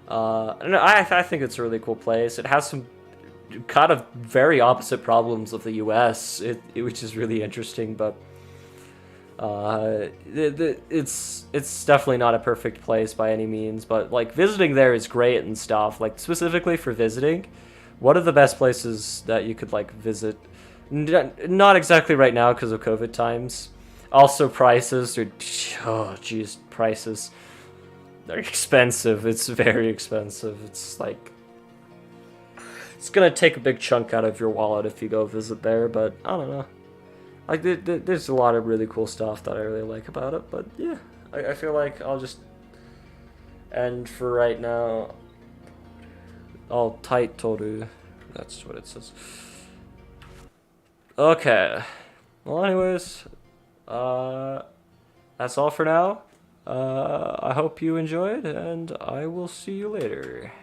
And I think it's a really cool place. It has some kind of very opposite problems of the US, which is really interesting, but it's definitely not a perfect place by any means, but like visiting there is great and stuff. Like, specifically for visiting, one of the best places that you could like visit, not exactly right now because of COVID times, also prices are, oh geez, prices. They're expensive. It's very expensive. It's like, it's gonna take a big chunk out of your wallet if you go visit there, but I don't know. Like, there's a lot of really cool stuff that I really like about it, but yeah, I feel like I'll just end for right now. I'll tight Toru. That's what it says. Okay. Well, anyways, that's all for now. I hope you enjoyed, and I will see you later.